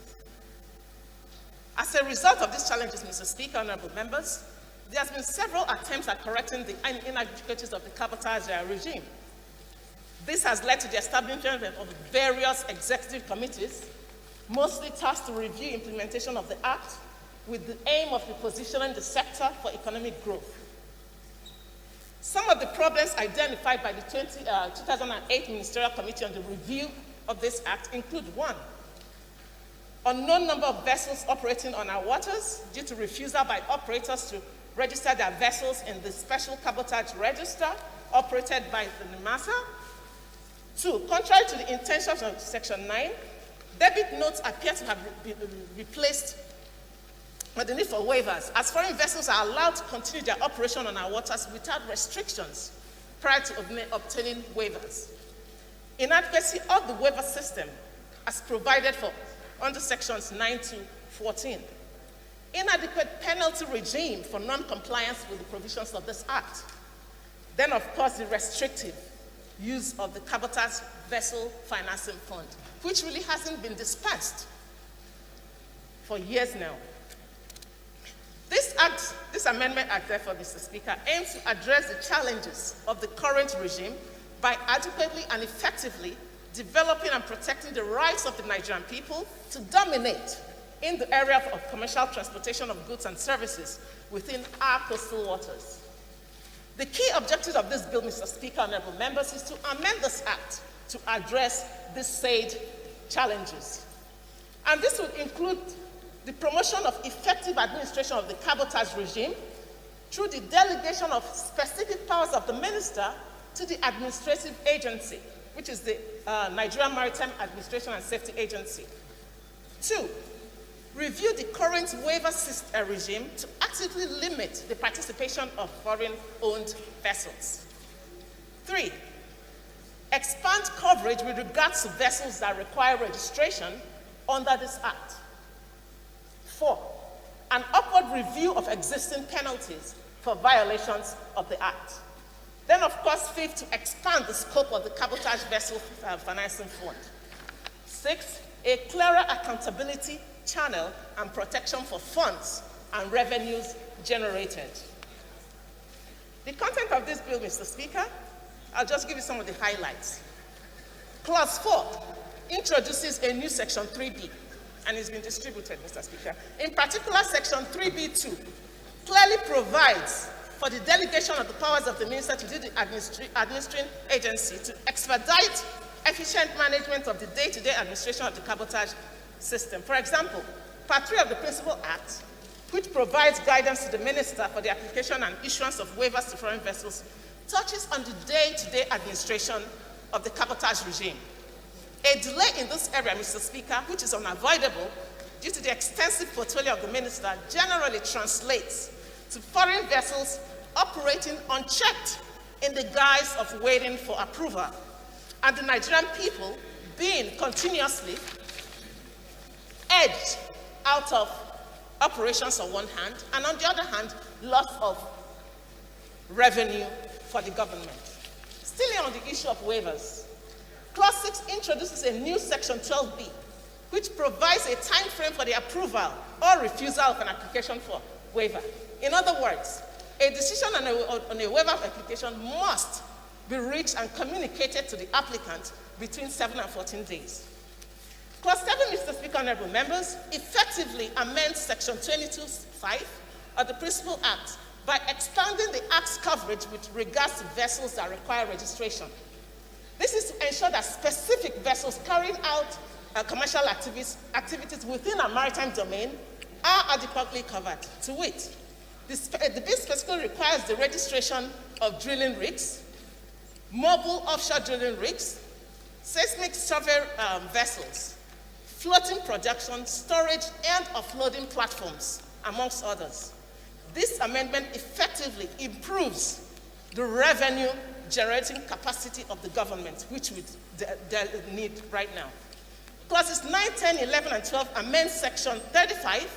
As a result of these challenges, Mr. Speaker, honorable members, there has been several attempts at correcting the inadequacies of the cabotage regime. This has led to the establishment of various executive committees, mostly tasked to review implementation of the Act, with the aim of repositioning the sector for economic growth. Some of the problems identified by the 2008 Ministerial Committee on the review of this act include: 1, unknown number of vessels operating on our waters due to refusal by operators to register their vessels in the special cabotage register operated by the NIMASA. 2, contrary to the intentions of Section 9, debit notes appear to have been replaced with the need for waivers, as foreign vessels are allowed to continue their operation on our waters without restrictions prior to obtaining waivers. Inadequacy of the waiver system as provided for under Sections 9 to 14. Inadequate penalty regime for non-compliance with the provisions of this Act. Then, of course, the restrictive use of the Cabotage Vessel Financing Fund, which really hasn't been dispensed for years now. This Amendment Act, therefore, Mr. Speaker, aims to address the challenges of the current regime by adequately and effectively developing and protecting the rights of the Nigerian people to dominate in the area of commercial transportation of goods and services within our coastal waters. The key objective of this bill, Mr. Speaker, honorable members, is to amend this Act to address these said challenges. And this would include the promotion of effective administration of the cabotage regime through the delegation of specific powers of the minister to the administrative agency, which is the Nigerian Maritime Administration and Safety Agency. 2, review the current waiver regime to actively limit the participation of foreign-owned vessels. 3, expand coverage with regards to vessels that require registration under this Act. 4, an upward review of existing penalties for violations of the Act. Then, of course, 5th, to expand the scope of the Cabotage Vessel Financing Fund. 6, a clearer accountability channel and protection for funds and revenues generated. The content of this bill, Mr. Speaker, I'll just give you some of the highlights. Clause 4 introduces a new Section 3B, and it's been distributed, Mr. Speaker. In particular, Section 3B2 clearly provides for the delegation of the powers of the minister to do the administering agency to expedite efficient management of the day-to-day administration of the cabotage system. For example, Part 3 of the Principal Act, which provides guidance to the minister for the application and issuance of waivers to foreign vessels, touches on the day-to-day administration of the cabotage regime. A delay in this area, Mr. Speaker, which is unavoidable due to the extensive portfolio of the minister, generally translates to foreign vessels operating unchecked in the guise of waiting for approval, and the Nigerian people being continuously edged out of operations on one hand, and on the other hand, loss of revenue for the government. Still on the issue of waivers, Clause 6 introduces a new Section 12B, which provides a time frame for the approval or refusal of an application for waiver. In other words, a decision on a waiver application must be reached and communicated to the applicant between 7 and 14 days. Clause 7, Mr. Speaker, honorable members, effectively amends Section 22(5) of the Principal Act by expanding the Act's coverage with regards to vessels that require registration. This is to ensure that specific vessels carrying out commercial activities within a maritime domain are adequately covered. To wit, the bill specifically requires the registration of drilling rigs, mobile offshore drilling rigs, seismic survey vessels, floating production, storage, and offloading platforms, amongst others. This amendment effectively improves the revenue generating capacity of the government, which we need right now. Clauses 9, 10, 11, and 12 amend Section 35,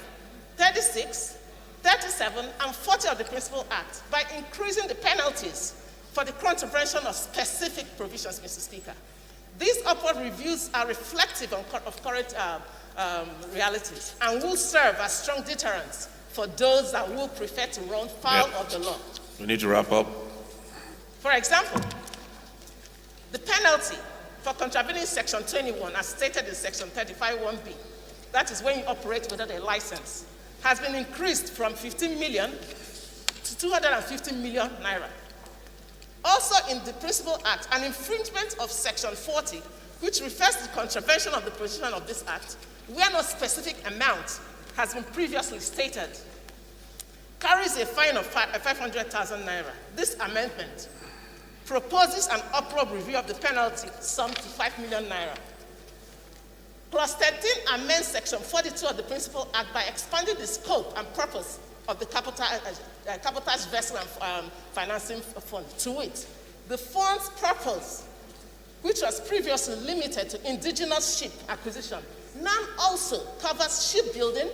36, 37, and 40 of the Principal Act by increasing the penalties for the contravention of specific provisions, Mr. Speaker. These upward reviews are reflective of current realities and will serve as strong deterrents for those that will prefer to run foul of the law. We need to wrap up. For example, the penalty for contravening Section 21, as stated in Section 35(1)(b), that is when you operate without a license, has been increased from 15 million to 250 million naira. Also in the Principal Act, an infringement of Section 40, which refers to the contravention of the provision of this Act, where no specific amount has been previously stated, carries a fine of 500,000 naira. This amendment proposes an upward review of the penalty, sum to 5 million naira. Clause 13 amends Section 42 of the Principal Act by expanding the scope and purpose of the cabotage vessel and financing fund. To it, the fund's purpose, which was previously limited to indigenous ship acquisition, now also covers shipbuilding,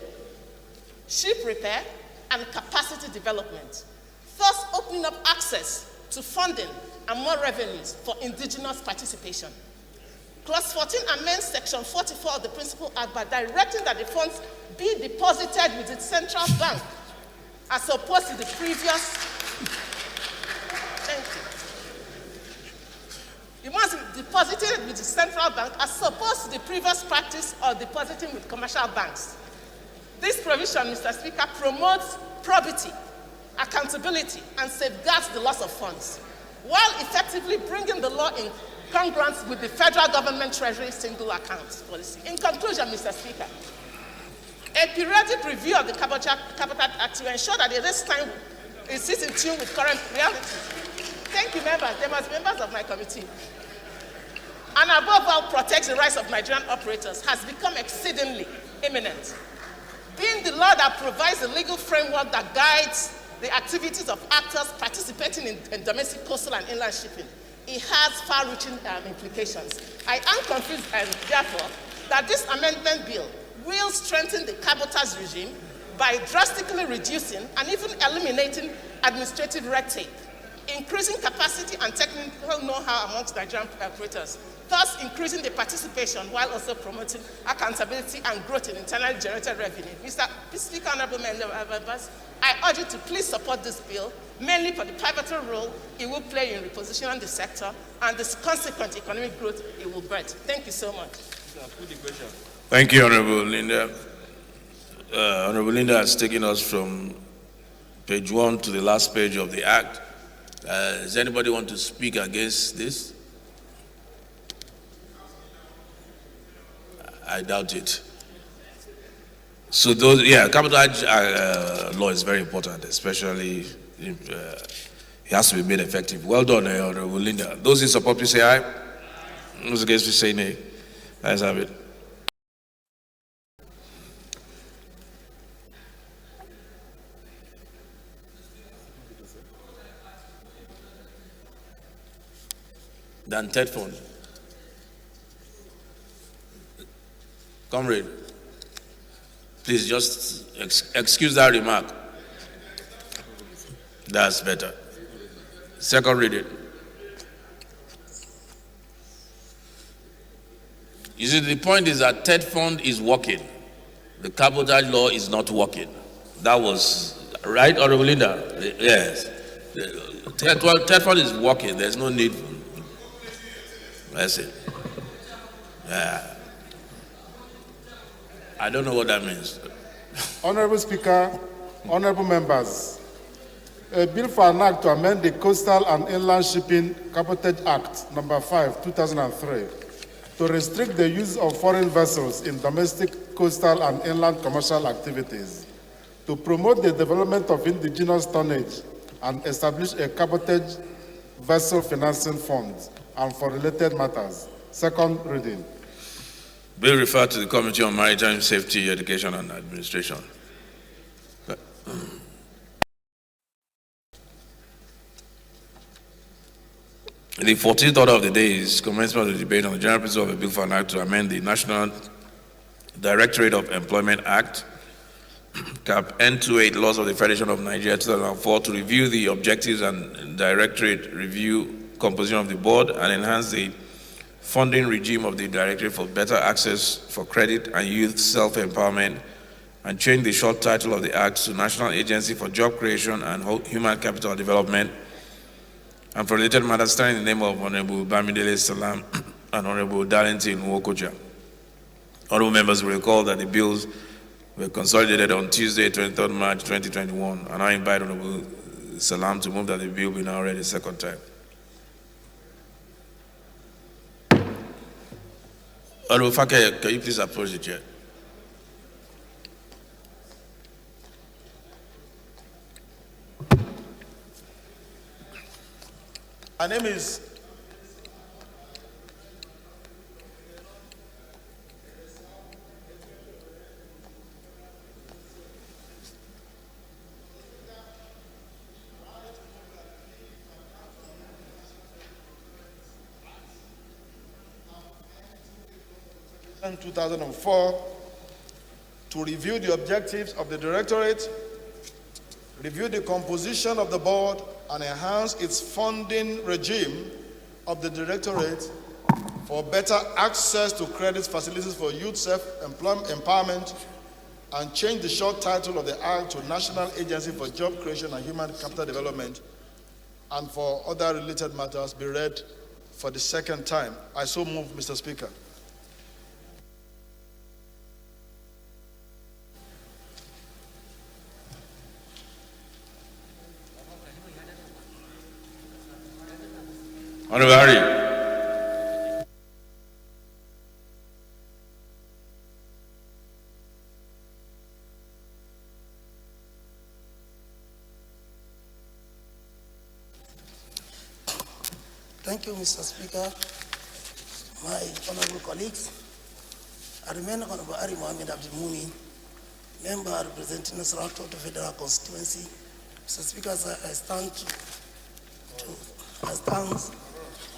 ship repair, and capacity development, thus opening up access to funding and more revenues for indigenous participation. Clause 14 amends Section 44 of the Principal Act by directing that the funds be deposited with its central bank as opposed to the previous. Thank you. It must be deposited with the central bank as opposed to the previous practice of depositing with commercial banks. This provision, Mr. Speaker, promotes probity, accountability, and safeguards the loss of funds, while effectively bringing the law in congruence with the federal government treasury single account policy. In conclusion, Mr. Speaker, a periodic review of the Cabotage Act to ensure that at this time it sits in tune with current reality. Thank you, members. They must be members of my committee. And above all, protects the rights of Nigerian operators has become exceedingly imminent. Being the law that provides the legal framework that guides the activities of actors participating in domestic, coastal, and inland shipping, it has far-reaching implications. I am convinced, therefore, that this amendment bill will strengthen the cabotage regime by drastically reducing and even eliminating administrative red tape, increasing capacity and technical know-how amongst Nigerian operators, thus increasing the participation while also promoting accountability and growth in internally generated revenue. Mr. Speaker, honorable members, I urge you to please support this bill, mainly for the pivotal role it will play in repositioning the sector and the consequent economic growth it will birth. Thank you so much. Thank you, Honorable Linda. Honorable Linda has taken us from page 1 to the last page of the Act. Does anybody want to speak against this? I doubt it. So those, cabotage law is very important, especially if it has to be made effective. Well done, Honorable Linda. Those in support, please say aye. Those against, please say nay. Let's have it. Dan Tedford. Comrade, please just excuse that remark. That's better. Second reading. You see, the point is that TED Fund is working. The cabotage law is not working. That was right, Honorable Linda? Yes. TED Fund is working. There's no need. That's it. Yeah. I don't know what that means. Honorable Speaker, honorable members, a bill for an act to amend the Coastal and Inland Shipping Cabotage Act, number 5, 2003, to restrict the use of foreign vessels in domestic, coastal, and inland commercial activities, to promote the development of indigenous tonnage and establish a cabotage vessel financing fund, and for related matters. Second reading. Bill referred to the Committee on Maritime Safety, Education, and Administration. The 14th order of the day is commencement of the debate on the general principle of a bill for an act to amend the National Directorate of Employment Act, Cap N28, Laws of the Federation of Nigeria 2004, to review the objectives and directorate review composition of the board and enhance the funding regime of the Directorate for better access for credit and youth self-empowerment, and change the short title of the Act to National Agency for Job Creation and Human Capital Development, and for related matters, standing in the name of Honorable Bamidele Salam and Honorable Darlington Nwokocha. Honorable members will recall that the bills were consolidated on Tuesday, 23rd March 2021, and I invite Honorable Salam to move that the bill be now read a second time. Honorable Fake, can you please approach the chair? My name is in 2004 to review the objectives of the Directorate, review the composition of the board, and enhance its funding regime of the Directorate for better access to credit facilities for youth self-empowerment, and change the short title of the Act to National Agency for Job Creation and Human Capital Development, and for other related matters be read for the second time. I so move, Mr. Speaker. Honorable Harry. Thank you, Mr. Speaker. My honorable colleagues, I remain Honorable Ari Mohammed Abdul Mumi, member representing Nasarawa Total Federal Constituency. Mr. Speaker, I stand to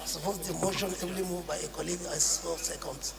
support the motion ably moved by a colleague. I so second.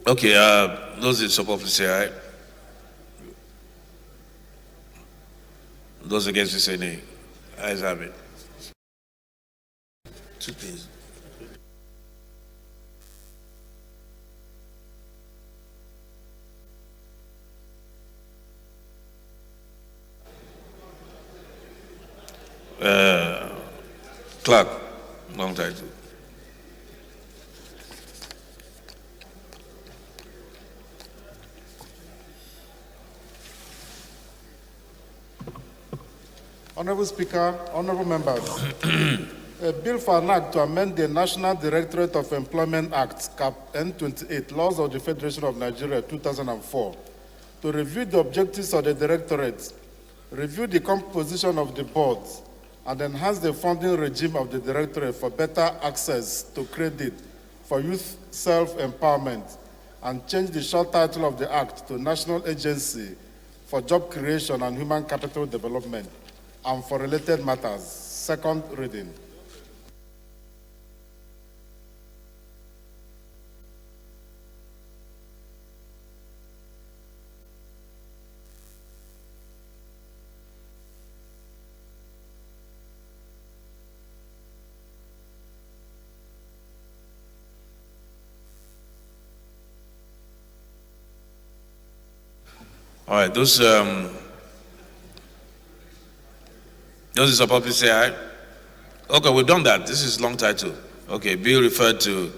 Okay, those in support, please say aye. Those against, please say nay. Ayes have it. Two, please. Clerk, long title. Honorable Speaker, honorable members, a bill for an act to amend the National Directorate of Employment Act, Cap N28, Laws of the Federation of Nigeria, 2004, to review the objectives of the Directorate, review the composition of the board, and enhance the funding regime of the Directorate for better access to credit for youth self-empowerment, and change the short title of the Act to National Agency for Job Creation and Human Capital Development, and for related matters. Second reading. All right, those in support, please say aye. Okay, we've done that. This is long title. Okay, bill referred to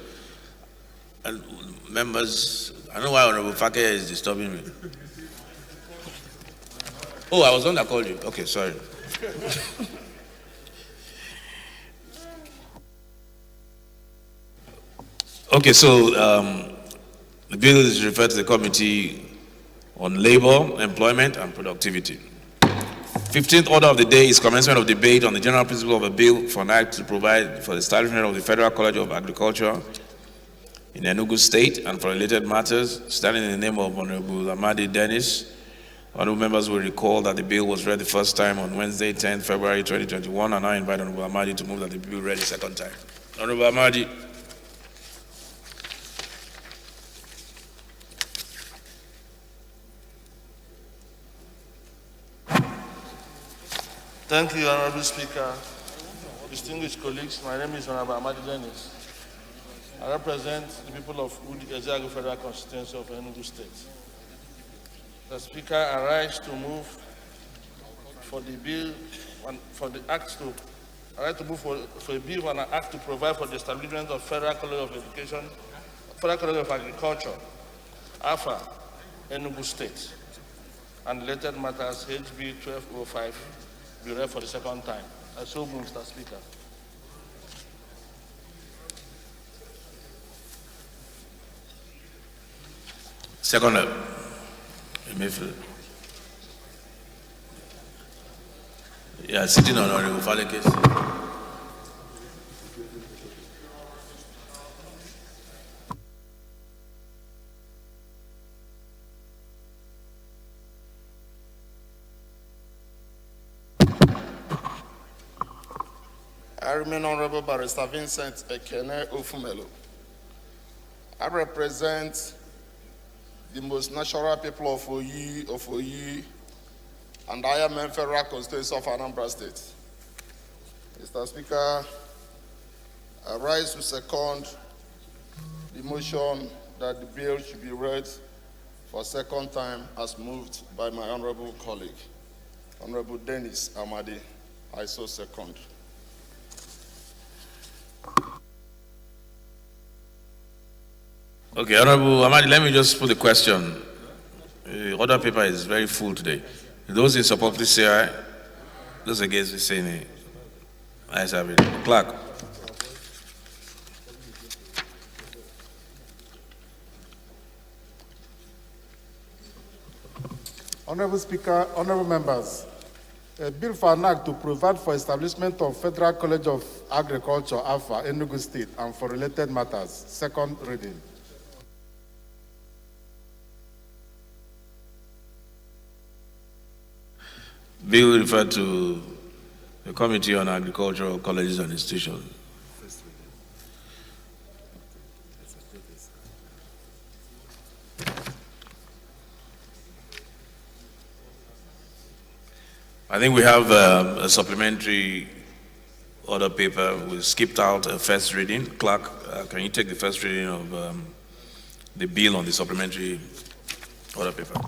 members. I don't know why Honorable Fake is disturbing me. Oh, I was the one that called you. Okay, sorry. Okay, so the bill is referred to the Committee on Labor, Employment, and Productivity. 15th order of the day is commencement of debate on the general principle of a bill for an act to provide for the establishment of the Federal College of Agriculture in Enugu State and for related matters, standing in the name of Honorable Amadi Dennis. Honorable members will recall that the bill was read the first time on Wednesday, 10th February 2021, and I invite Honorable Amadi to move that the bill read the second time. Honorable Amadi. Thank you, Honorable Speaker. Distinguished colleagues, my name is Honorable Amadi Dennis. I represent the people of Ezeagu Federal Constituency of Enugu State. The Speaker, I rise to move for the bill, for the act to, I rise to move for a bill and an act to provide for the establishment of Federal College of Education, Federal College of Agriculture, AFA, Enugu State, and related matters, HB 1205, be read for the second time. I so move, Mr. Speaker. Second, Emefiele. Yeah, sitting on Honorable Falekes. I remain Honorable Barrister Vincent Ekene Ofumelo. I represent the most natural people of Oyi, and I am a federal constituency of Anambra State. Mr. Speaker, I rise to second the motion that the bill should be read for a second time as moved by my honorable colleague, Honorable Dennis Amadi. I so second. Okay, Honorable Amadi, let me just put a question. The order paper is very full today. Those in support, please say aye. Those against, please say nay. Ayes have it. Clerk. Honorable Speaker, honorable members, a bill for an act to provide for establishment of Federal College of Agriculture, AFA, Enugu State, and for related matters. Second reading. Bill referred to the Committee on Agricultural Colleges and Institutions. I think we have a supplementary order paper. We skipped out a first reading. Clerk, can you take the first reading of the bill on the supplementary order paper?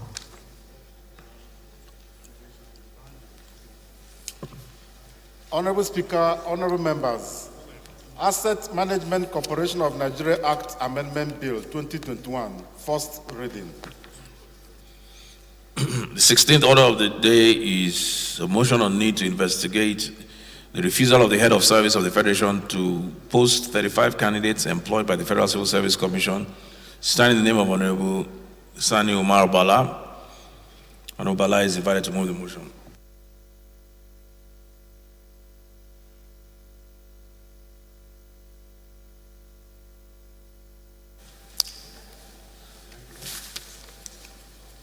Honorable Speaker, honorable members, Asset Management Corporation of Nigeria Act Amendment Bill 2021, first reading. The 16th order of the day is a motion on need to investigate the refusal of the head of service of the Federation to post 35 candidates employed by the Federal Civil Service Commission, standing in the name of Honorable Sani Umar Bala. Honorable Bala is invited to move the motion.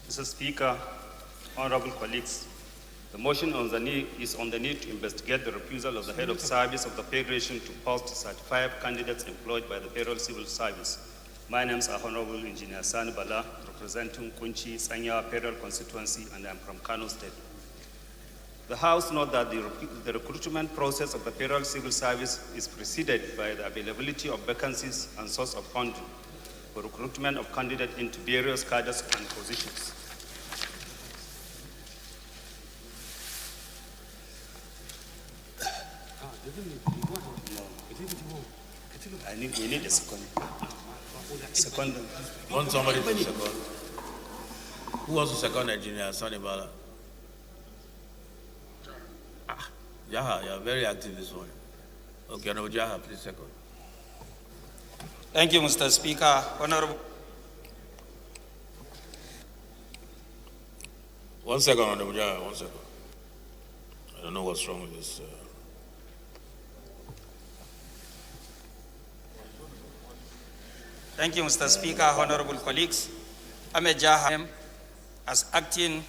Mr. Speaker, honorable colleagues, the motion is on the need to investigate the refusal of the head of service of the Federation to post 35 candidates employed by the Federal Civil Service. My name is Honorable Engineer Sani Bala, representing Kunchi Sanya Federal Constituency, and I'm from Kano State. The House notes that the recruitment process of the Federal Civil Service is preceded by the availability of vacancies and source of funding for recruitment of candidates into various cadres and positions. We need a second. Second. Want somebody to second? Who wants to second Engineer Sani Bala? Jaha, you are very active this morning. Okay, Honorable Jaha, please second. Thank you, Mr. Speaker. Honorable. 1 second, Honorable Jaha, 1 second. I don't know what's wrong with this. Thank you, Mr. Speaker, honorable colleagues. Ahmed Jaha, as acting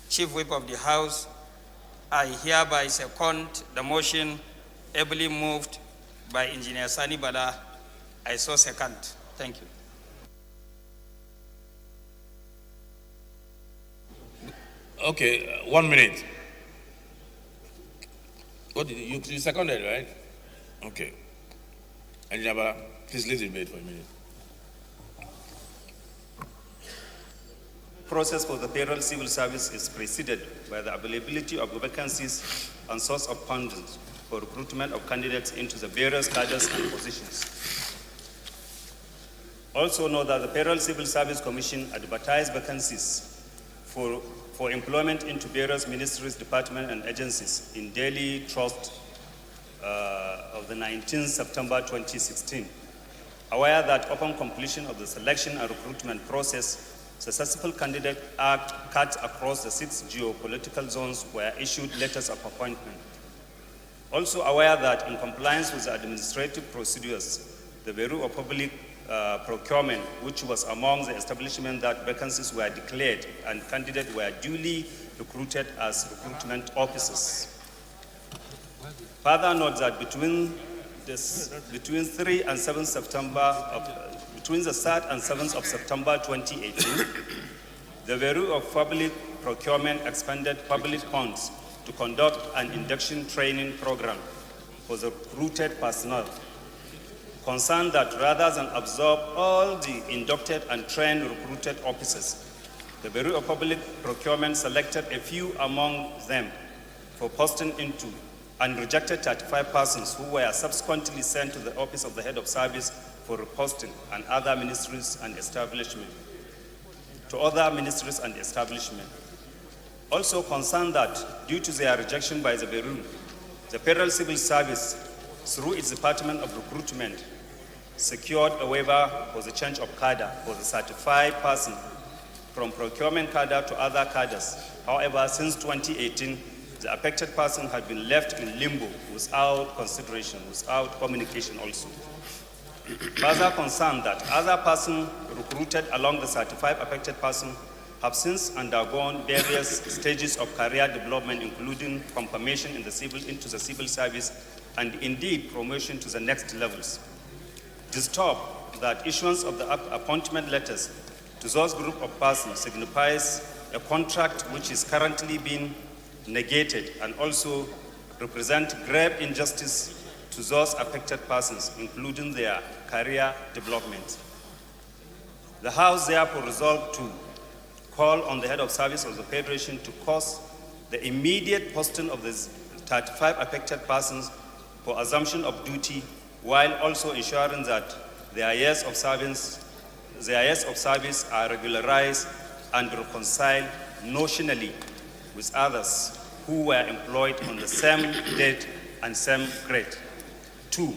Chief Whip of the House, I hereby second the motion ably moved by Engineer Sani Bala. I so second. Thank you. Okay, 1 minute. What did you seconded, right? Okay. Engineer Bala, please leave the debate for a minute. Process for the payroll civil service is preceded by the availability of vacancies and source of funding for recruitment of candidates into the various cadres and positions. Also know that the Payroll Civil Service Commission advertised vacancies for employment into various ministries, departments, and agencies in Daily Trust of the 19th September 2016. Aware that upon completion of the selection and recruitment process, successful candidate act cut across the 6 geopolitical zones were issued letters of appointment. Also aware that in compliance with the administrative procedures, the Bureau of Public Procurement, which was among the establishments that vacancies were declared and candidates were duly recruited as recruitment officers. Further note that between the 3rd and 7th of September 2018, the Bureau of Public Procurement expended public funds to conduct an induction training program for the recruited personnel. Concerned that rather than absorb all the inducted and trained recruited officers, the Bureau of Public Procurement selected a few among them for posting into and rejected 35 persons who were subsequently sent to the office of the head of service for reposting and other ministries and establishments. Also concerned that due to their rejection by the Bureau, the Federal Civil Service, through its Department of Recruitment, secured a waiver for the change of cadre for the certified person from procurement cadre to other cadres. However, since 2018, the affected person had been left in limbo without consideration, without communication also. Further concerned that other persons recruited along the certified affected person have since undergone various stages of career development, including confirmation into the civil service and indeed promotion to the next levels. Disturbed that issuance of the appointment letters to those group of persons signifies a contract which is currently being negated and also represent grave injustice to those affected persons, including their career development. The House therefore resolved to call on the head of service of the Federation to cause the immediate posting of the 35 affected persons for assumption of duty, while also ensuring that their years of service are regularized and reconciled notionally with others who were employed on the same date and same grade. 2,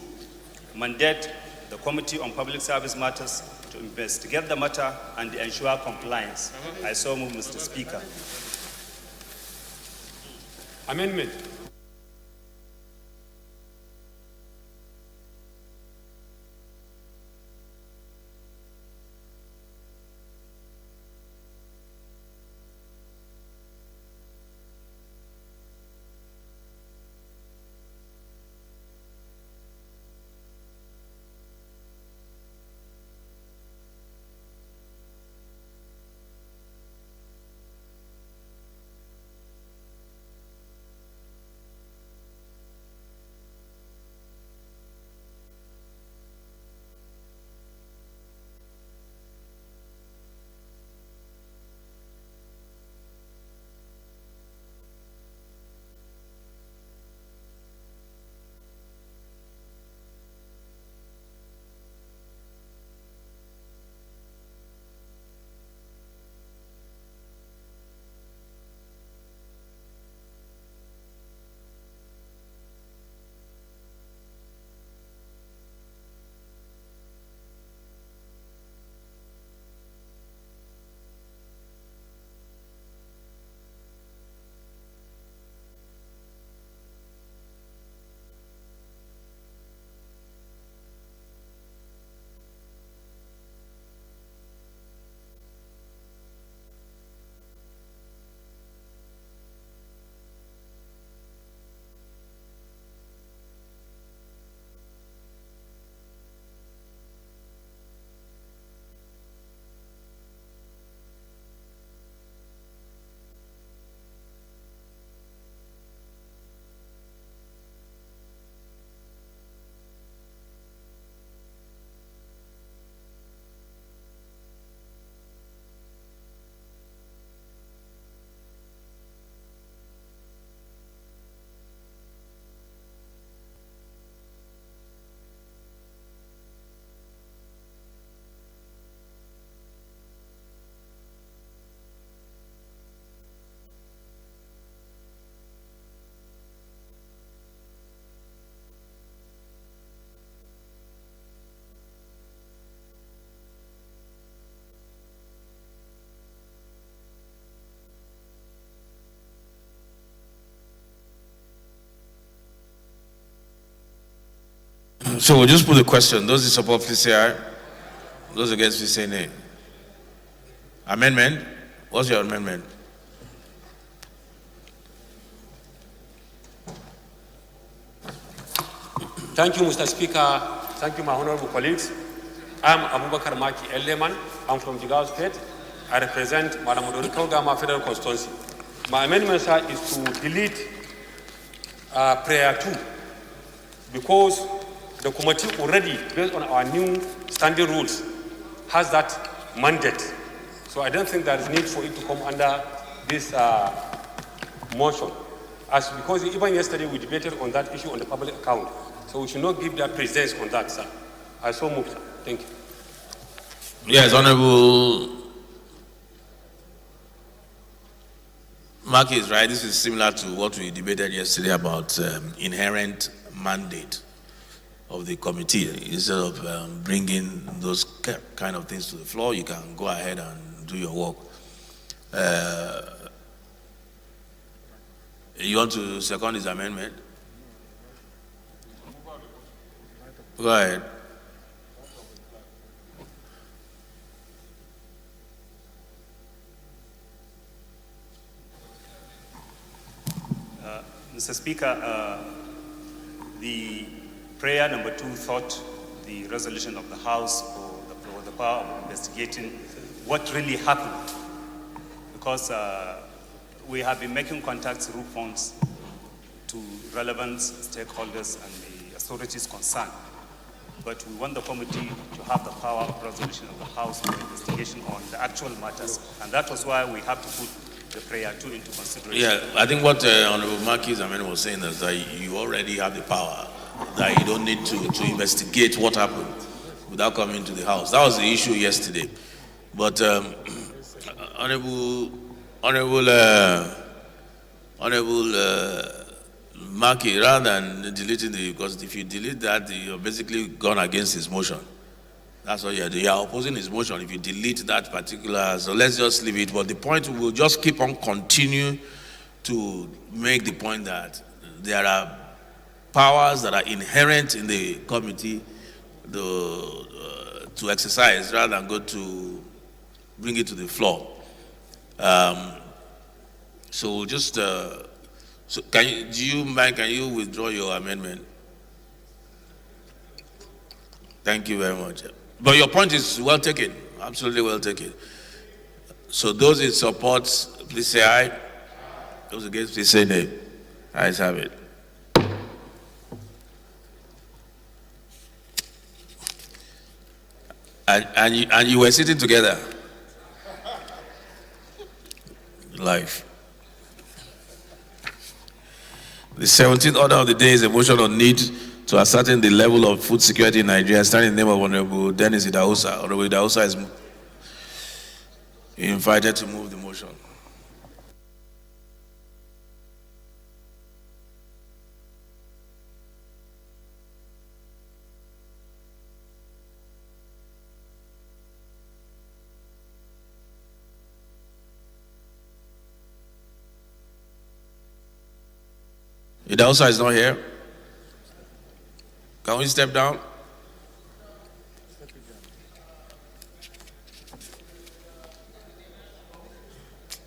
mandate the Committee on Public Service Matters to investigate the matter and ensure compliance. I so move, Mr. Speaker. Amendment. So we'll just put the question. Those who support, please say aye. Those against, please say nay. Amendment? What's your amendment? Thank you, Mr. Speaker. Thank you, my honorable colleagues. I'm Abubakar Maki Eleman. I'm from Jigawa State. I represent Malamudori Kaugama Federal Constituency. My amendment, sir, is to delete prayer 2 because the committee already, based on our new standing rules, has that mandate. So I don't think there is need for it to come under this motion. Because even yesterday we debated on that issue on the public account. So we should not give that precedence on that, sir. I so move, sir. Thank you. Yes, Honorable Mark is right. This is similar to what we debated yesterday about inherent mandate of the committee. Instead of bringing those kind of things to the floor, you can go ahead and do your work. You want to second his amendment? Go ahead. Mr. Speaker, the prayer number 2 thought the resolution of the House for the power of investigating what really happened, because we have been making contacts through phones to relevant stakeholders and the authorities concerned. But we want the committee to have the power of resolution of the House for investigation on the actual matters. And that was why we have to put the prayer 2 into consideration. Yeah, I think what Honorable Marquis Amendment was saying is that you already have the power, that you don't need to investigate what happened without coming to the House. That was the issue yesterday. But Honorable Marquis, rather than deleting because if you delete that, you're basically gone against his motion. That's what you're doing. You're opposing his motion if you delete that particular. So let's just leave it. But the point, we'll just keep on continue to make the point that there are powers that are inherent in the committee to exercise rather than go to bring it to the floor. So we'll just. So do you mind? Can you withdraw your amendment? Thank you very much. But your point is well taken, absolutely well taken. So those in support, please say aye. Those against, please say nay. Ayes have it. And you were sitting together. Life. The 17th order of the day is a motion on need to ascertain the level of food security in Nigeria, standing in the name of Honorable Dennis Idahosa. Honorable Idahosa is invited to move the motion. Idahosa is not here. Can we step down?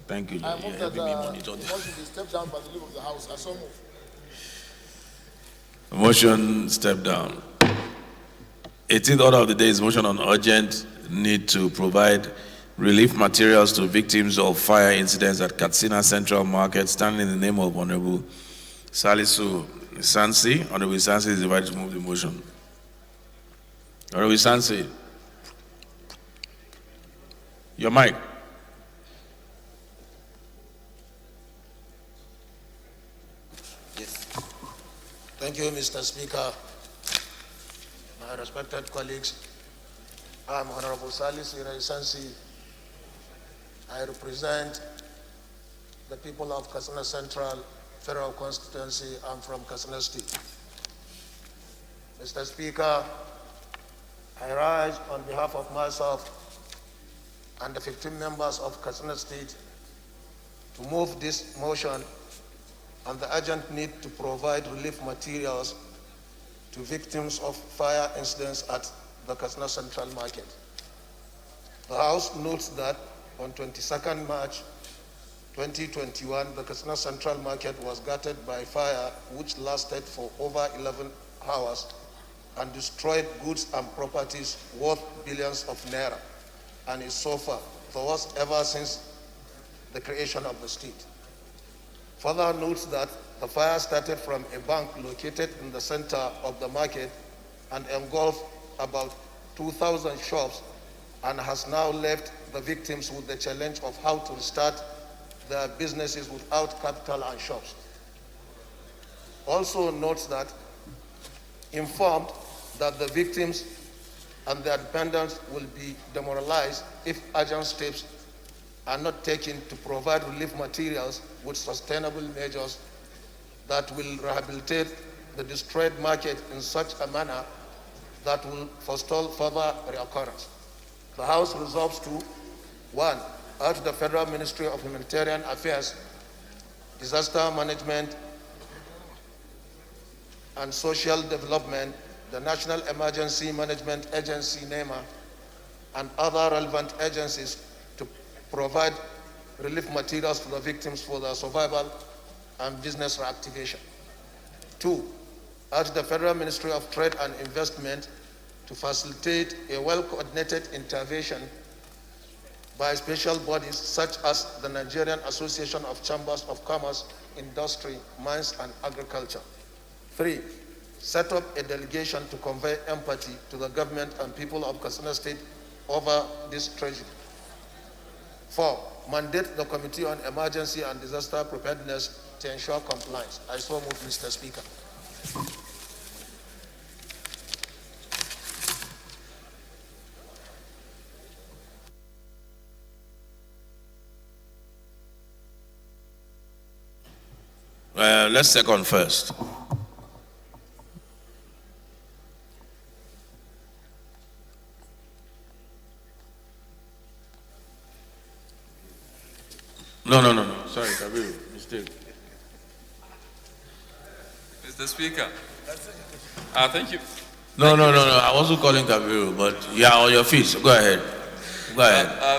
Thank you. I move that the motion be stepped down by the leave of the House. I so move. Motion step down. 18th order of the day is motion on urgent need to provide relief materials to victims of fire incidents at Katsina Central Market, standing in the name of Honorable Salisu Sansi. Honorable Sansi is invited to move the motion. Honorable Sansi, your mic. Yes. Thank you, Mr. Speaker. My respected colleagues, I'm Honorable Salisu Sansi. I represent the people of Katsina Central Federal Constituency. I'm from Katsina State. Mr. Speaker, I rise on behalf of myself and the 15 members of Katsina State to move this motion on the urgent need to provide relief materials to victims of fire incidents at the Katsina Central Market. The House notes that on 22nd March 2021, the Katsina Central Market was gutted by fire which lasted for over 11 hours and destroyed goods and properties worth billions of naira, and is so far the worst ever since the creation of the state. Further notes that the fire started from a bank located in the center of the market and engulfed about 2,000 shops and has now left the victims with the challenge of how to restart their businesses without capital and shops. Also notes that informed that the victims and their dependents will be demoralized if urgent steps are not taken to provide relief materials with sustainable measures that will rehabilitate the destroyed market in such a manner that will forestall further reoccurrence. The House resolves to, 1, urge the Federal Ministry of Humanitarian Affairs, Disaster Management and Social Development, the National Emergency Management Agency, NEMA, and other relevant agencies to provide relief materials to the victims for their survival and business reactivation. 2, urge the Federal Ministry of Trade and Investment to facilitate a well-coordinated intervention by special bodies such as the Nigerian Association of Chambers of Commerce, Industry, Mines and Agriculture. 3, set up a delegation to convey empathy to the government and people of Katsina State over this tragedy. 4, mandate the Committee on Emergency and Disaster Preparedness to ensure compliance. I so move, Mr. Speaker. Let's second first. No. Sorry, Kabiru, mistake. Mr. Speaker. Thank you. No. I wasn't calling Kabiru, but yeah, on your feet. So go ahead.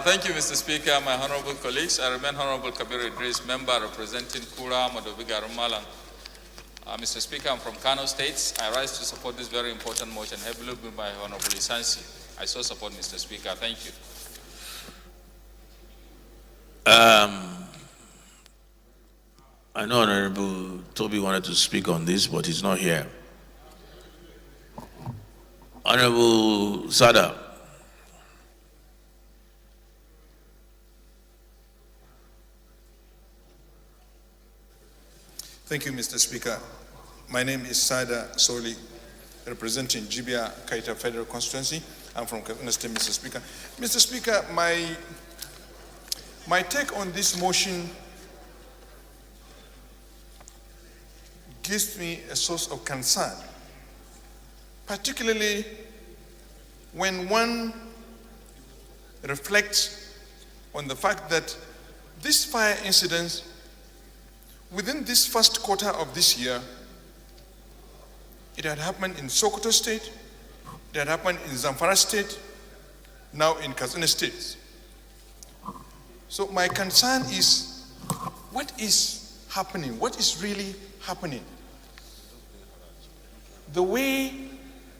Thank you, Mr. Speaker, my honorable colleagues. I remain Honorable Kabiru Idris, member representing Kura, Madobiga, Rumalang. Mr. Speaker, I'm from Kano State. I rise to support this very important motion, heavily moved by Honorable Isansi. I so support, Mr. Speaker. Thank you. I know Honorable Toby wanted to speak on this, but he's not here. Honorable Sada. Thank you, Mr. Speaker. My name is Sada Soli, representing Jibia Kaita Federal Constituency. I'm from Katsina State, Mr. Speaker. Mr. Speaker, my take on this motion gives me a source of concern, particularly when one reflects on the fact that this fire incident within this first quarter of this year, it had happened in Sokoto State, it had happened in Zamfara State, now in Katsina State. So my concern is, what is happening? What is really happening? The way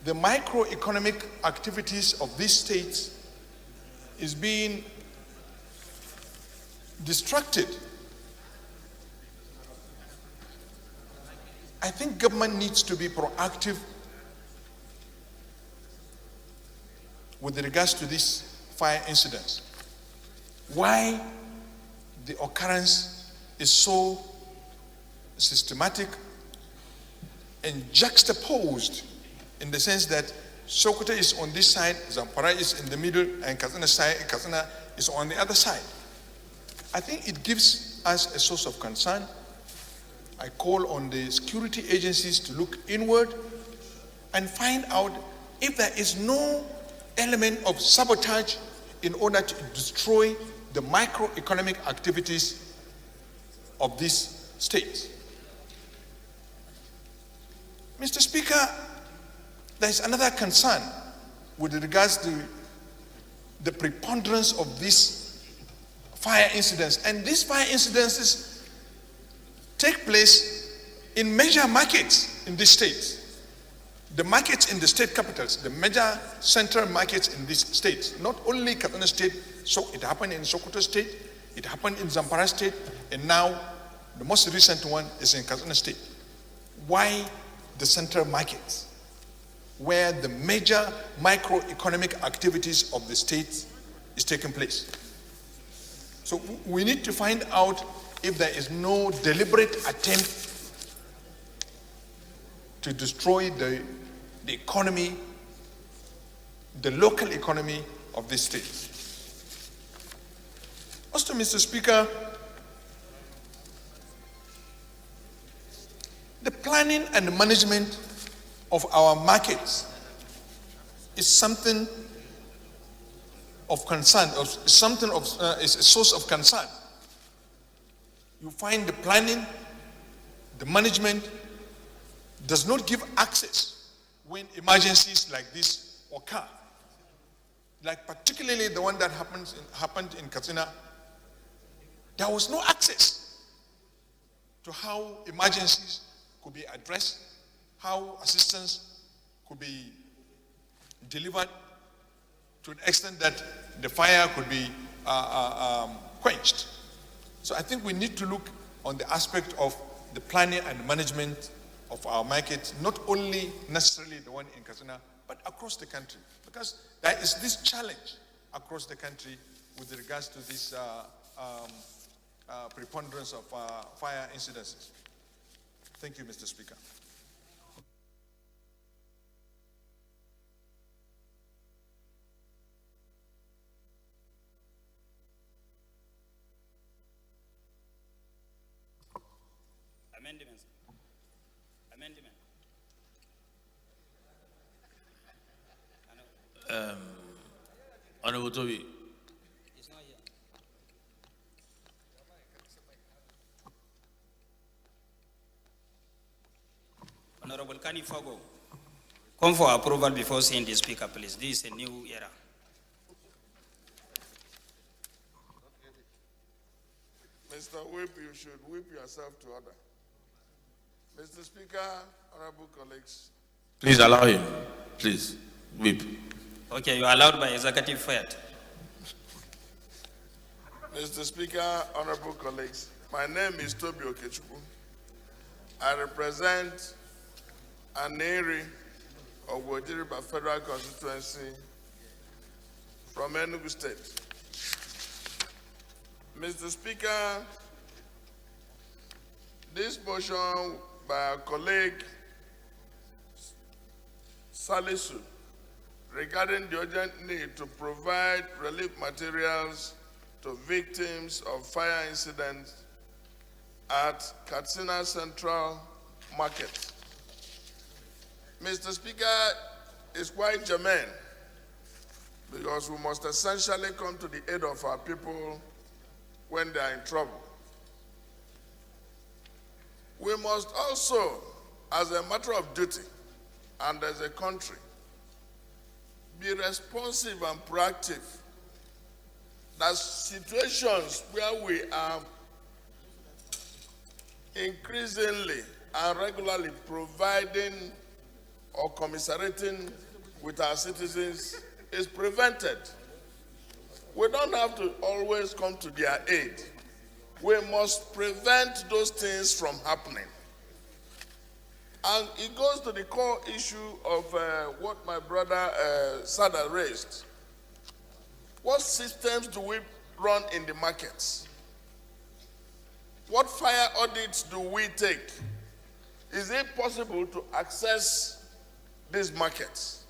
the microeconomic activities of these states is being distracted. I think government needs to be proactive with regards to these fire incidents. Why the occurrence is so systematic and juxtaposed in the sense that Sokoto is on this side, Zamfara is in the middle, and Katsina is on the other side. I think it gives us a source of concern. I call on the security agencies to look inward and find out if there is no element of sabotage in order to destroy the microeconomic activities of these states. Mr. Speaker, There's another concern with regards to the preponderance of these fire incidents. And these fire incidences take place in major markets in this state. The markets in the state capitals, the major central markets in these states, not only Katsina State, so it happened in Sokoto State, it happened in Zamfara State, and now the most recent one is in Katsina State. Why the central markets, where the major microeconomic activities of the state is taking place? So we need to find out if there is no deliberate attempt to destroy the economy, the local economy of this state. Also, Mr. Speaker, the planning and the management of our markets is something of concern, is a source of concern. You find the planning, the management does not give access when emergencies like this occur. Like particularly the one that happened in Katsina, there was no access to how emergencies could be addressed, how assistance could be delivered to the extent that the fire could be quenched. So I think we need to look on the aspect of the planning and management of our market, not only necessarily the one in Katsina, but across the country. Because there is this challenge across the country with regards to this preponderance of fire incidences. Thank you, Mr. Speaker. Amendments. Amendment. Honorable Toby. It's not here. Honorable Kani Fago, come for approval before seeing the speaker, please. This is a new era. Mr. Whip, you should whip yourself to order. Mr. Speaker, honorable colleagues. Please allow him. Please, whip. Okay, you are allowed by executive fiat. Mr. Speaker, honorable colleagues, my name is Toby Okechukwu. I represent Aneri of Wojiriba Federal Constituency from Enugu State. Mr. Speaker, this motion by our colleague Salisu regarding the urgent need to provide relief materials to victims of fire incidents at Katsina Central Market. Mr. Speaker, is quite germane because we must essentially come to the aid of our people when they are in trouble. We must also, as a matter of duty and as a country, be responsive and proactive that situations where we are increasingly and regularly providing or commiserating with our citizens is prevented. We don't have to always come to their aid. We must prevent those things from happening. And it goes to the core issue of what my brother Sada raised. What systems do we run in the markets? What fire audits do we take? Is it possible to access these markets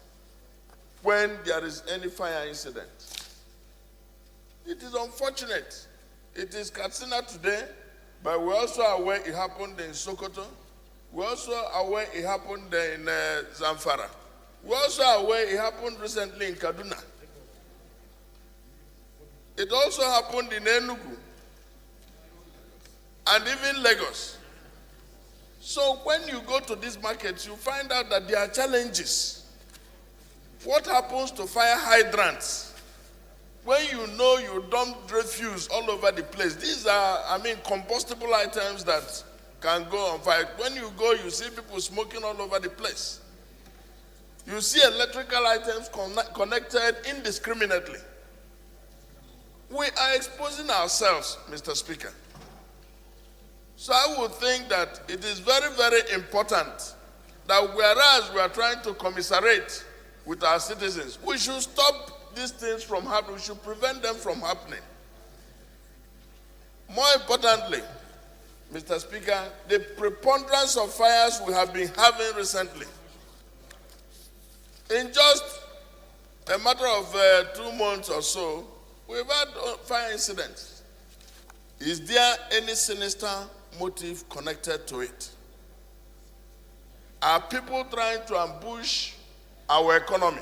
when there is any fire incident? It is unfortunate. It is Katsina today, but we're also aware it happened in Sokoto. We're also aware it happened in Zamfara. We're also aware it happened recently in Kaduna. It also happened in Enugu and even Lagos. So when you go to these markets, you find out that there are challenges. What happens to fire hydrants? When you know you dumped refuse all over the place, these are, combustible items that can go on fire. When you go, you see people smoking all over the place. You see electrical items connected indiscriminately. We are exposing ourselves, Mr. Speaker. So I would think that it is very, very important that whereas we are trying to commiserate with our citizens, we should stop these things from happening. We should prevent them from happening. More importantly, Mr. Speaker, the preponderance of fires we have been having recently. In just a matter of 2 months or so, we've had fire incidents. Is there any sinister motive connected to it? Are people trying to ambush our economy?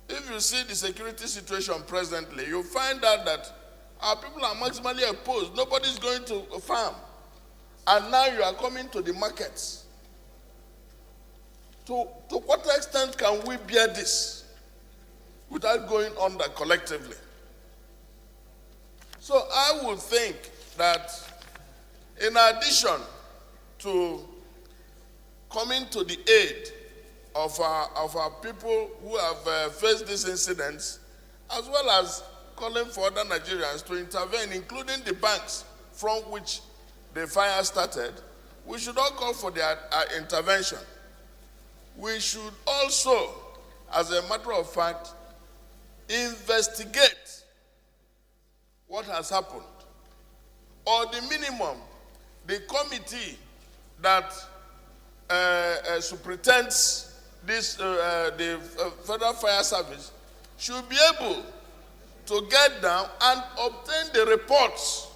If you see the security situation presently, you find out that our people are maximally opposed. Nobody's going to a farm. And now you are coming to the markets. To what extent can we bear this without going under collectively? So I would think that in addition to coming to the aid of our people who have faced these incidents, as well as calling for other Nigerians to intervene, including the banks from which the fire started, we should all call for their intervention. We should also, as a matter of fact, investigate what has happened. Or the minimum, the committee that superintends this, the Federal Fire Service should be able to get down and obtain the reports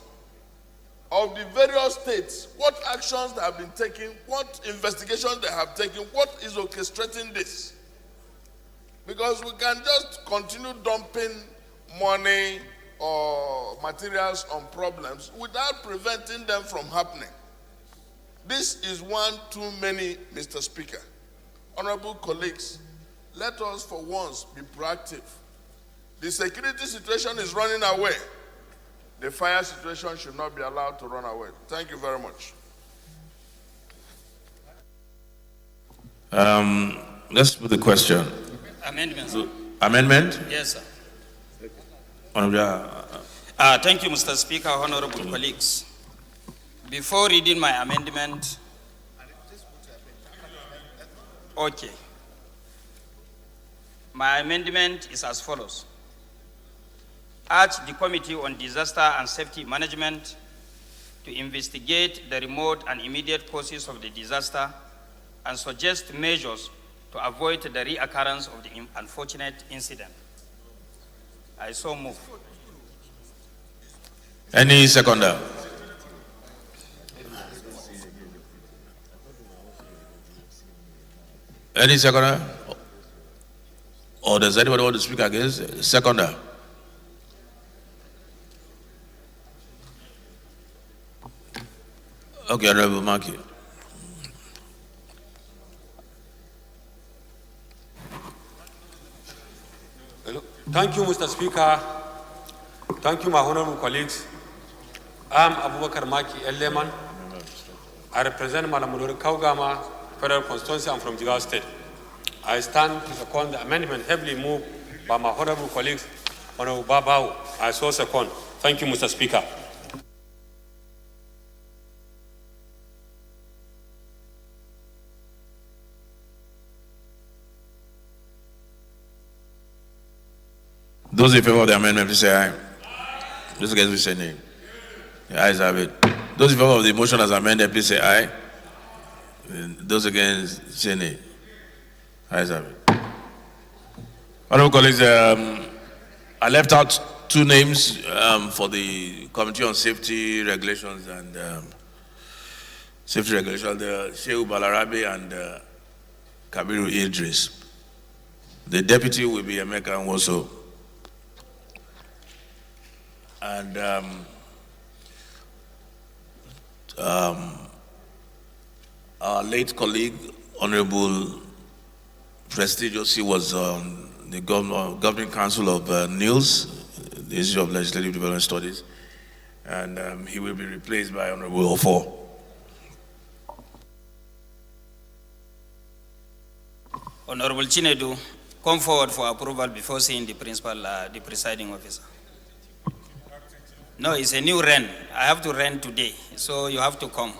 of the various states, what actions they have been taking, what investigations they have taken, what is orchestrating this. Because we can just continue dumping money or materials on problems without preventing them from happening. This is one too many, Mr. Speaker. Honorable colleagues, let us for once be proactive. The security situation is running away. The fire situation should not be allowed to run away. Thank you very much. Let's put the question. Amendment, sir. Amendment? Yes, sir. Honorable, Thank you, Mr. Speaker, honorable colleagues. Before reading my amendment, okay. My amendment is as follows. Urge the Committee on Disaster and Safety Management to investigate the remote and immediate causes of the disaster and suggest measures to avoid the reoccurrence of the unfortunate incident. I so move. Any seconder? Any seconder? Or does anybody want to speak against? Seconder? Okay, Honorable Maki. Thank you, Mr. Speaker. Thank you, my honorable colleagues. I'm Abubakar Maki Elleman. I represent Malamudori Kaugama Federal Constituency. I'm from Jigawa State. I stand to second the amendment heavily moved by my honorable colleagues, Honorable Babao. I so second. Thank you, Mr. Speaker. Those in favor of the amendment, please say aye. Those against, please say nay. The ayes have it. Those in favor of the motion as amended, please say aye. Those against, say nay. Ayes have it. Honorable colleagues, I left out two names for the Committee on Safety Regulations and Safety Regulations, the Shehu Balarabe and Kabiru Idris. The deputy will be Emeka Nwoso. And our late colleague, Honorable prestigious. He was the governing council of NILS, the Institute of Legislative Development Studies, and he will be replaced by Honorable Ofor. Honorable Chinedu, come forward for approval before seeing the principal, the presiding officer. No, it's a new rent. I have to rent today, so you have to come.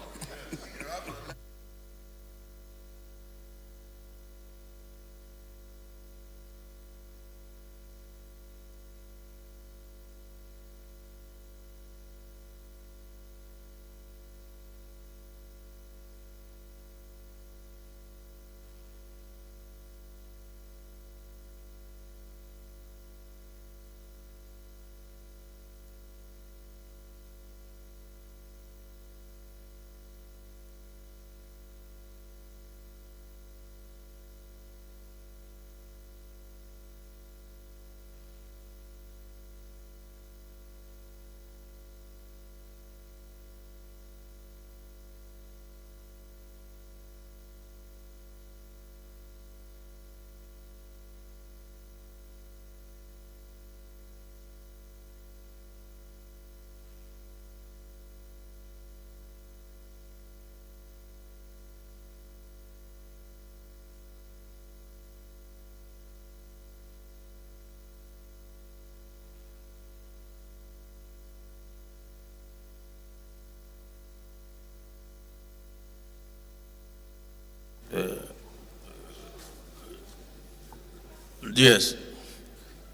Yes.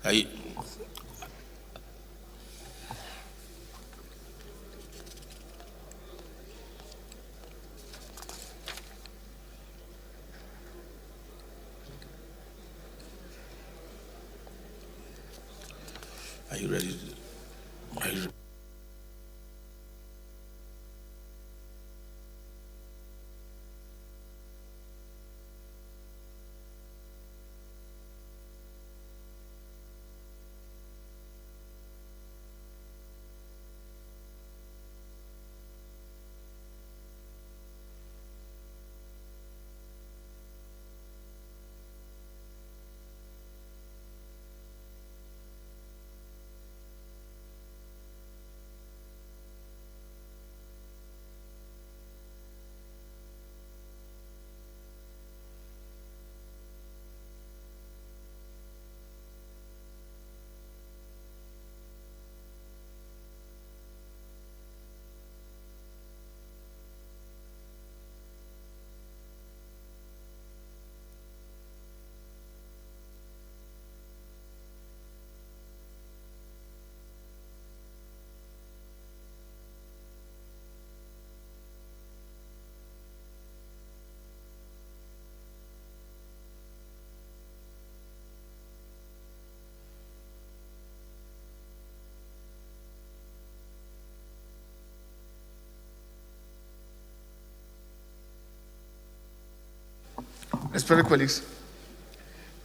Are you ready? Are you ready? Respected colleagues,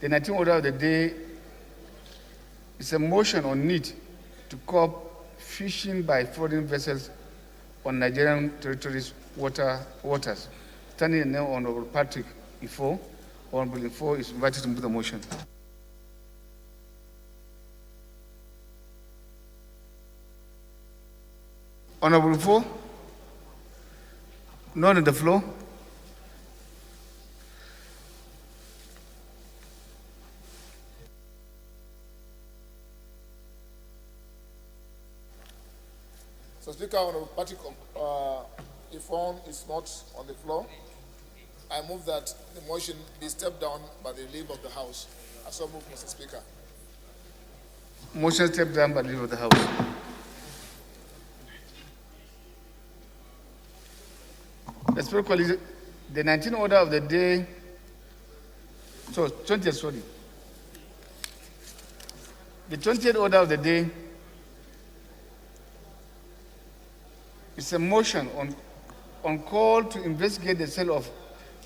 the 19th order of the day is a motion on need to curb fishing by foreign vessels on Nigerian territories waters. Standing in the name of Honorable Patrick Ifo, Honorable Ifo is invited to move the motion. Honorable Ifo, none on the floor. So Speaker, Honorable Patrick Ifon is not on the floor. I move that the motion be stepped down by the leave of the House. I so move, Mr. Speaker. Motion stepped down by the leave of the House. Respected colleagues, the 19th order of the day, 20th, sorry. The 20th order of the day is a motion on call to investigate the sale of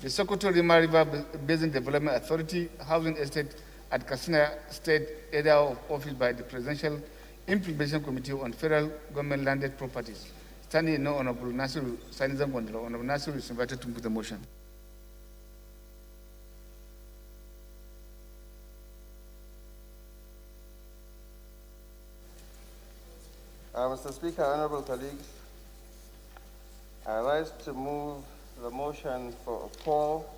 the Sokoto Rima River Basin Development Authority housing estate at Katsina State Area of Office by the Presidential Implementation Committee on Federal Government Landed Properties. Standing in, Honorable Nasiru Sanizam Gondolo. Honorable Nasiru is invited to put the motion. Mr. Speaker, honorable colleagues, I rise to move the motion for a call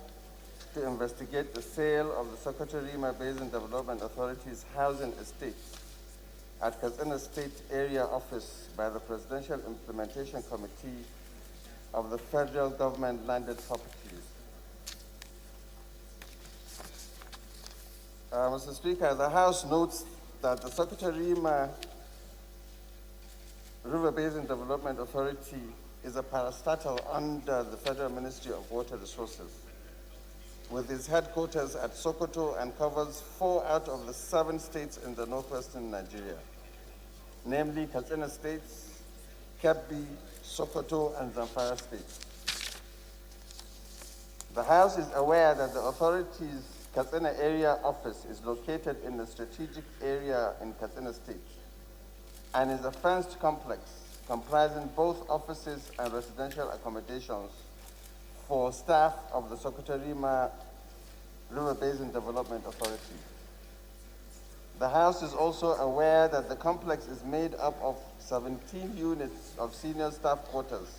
to investigate the sale of the Sokoto-Rima Basin Development Authority's housing estate at Katsina State Area Office by the Presidential Implementation Committee of the Federal Government Landed Properties. Mr. Speaker, the House notes that the Sokoto-Rima River Basin Development Authority is a parastatal under the Federal Ministry of Water Resources, with its headquarters at Sokoto and covers 4 out of the 7 states in the northwestern Nigeria, namely Katsina States, Kebbi, Sokoto, and Zamfara States. The House is aware that the authority's Katsina Area Office is located in the strategic area in Katsina State and is a fenced complex comprising both offices and residential accommodations for staff of the Sokoto-Rima River Basin Development Authority. The House is also aware that the complex is made up of 17 units of senior staff quarters,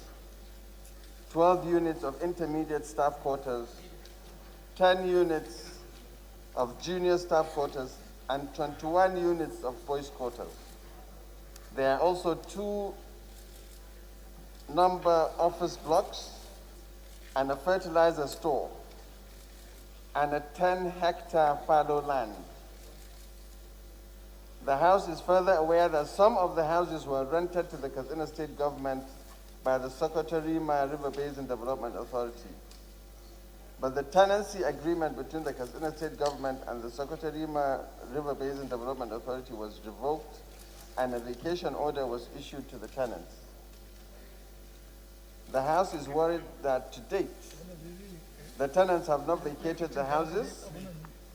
12 units of intermediate staff quarters, 10 units of junior staff quarters, and 21 units of boys' quarters. There are also 2 number office blocks and a fertilizer store and a 10-hectare fallow land. The House is further aware that some of the houses were rented to the Katsina State government by the Sokoto-Rima River Basin Development Authority. But the tenancy agreement between the Katsina State government and the Sokoto-Rima River Basin Development Authority was revoked and a vacation order was issued to the tenants. The House is worried that to date, the tenants have not vacated the houses,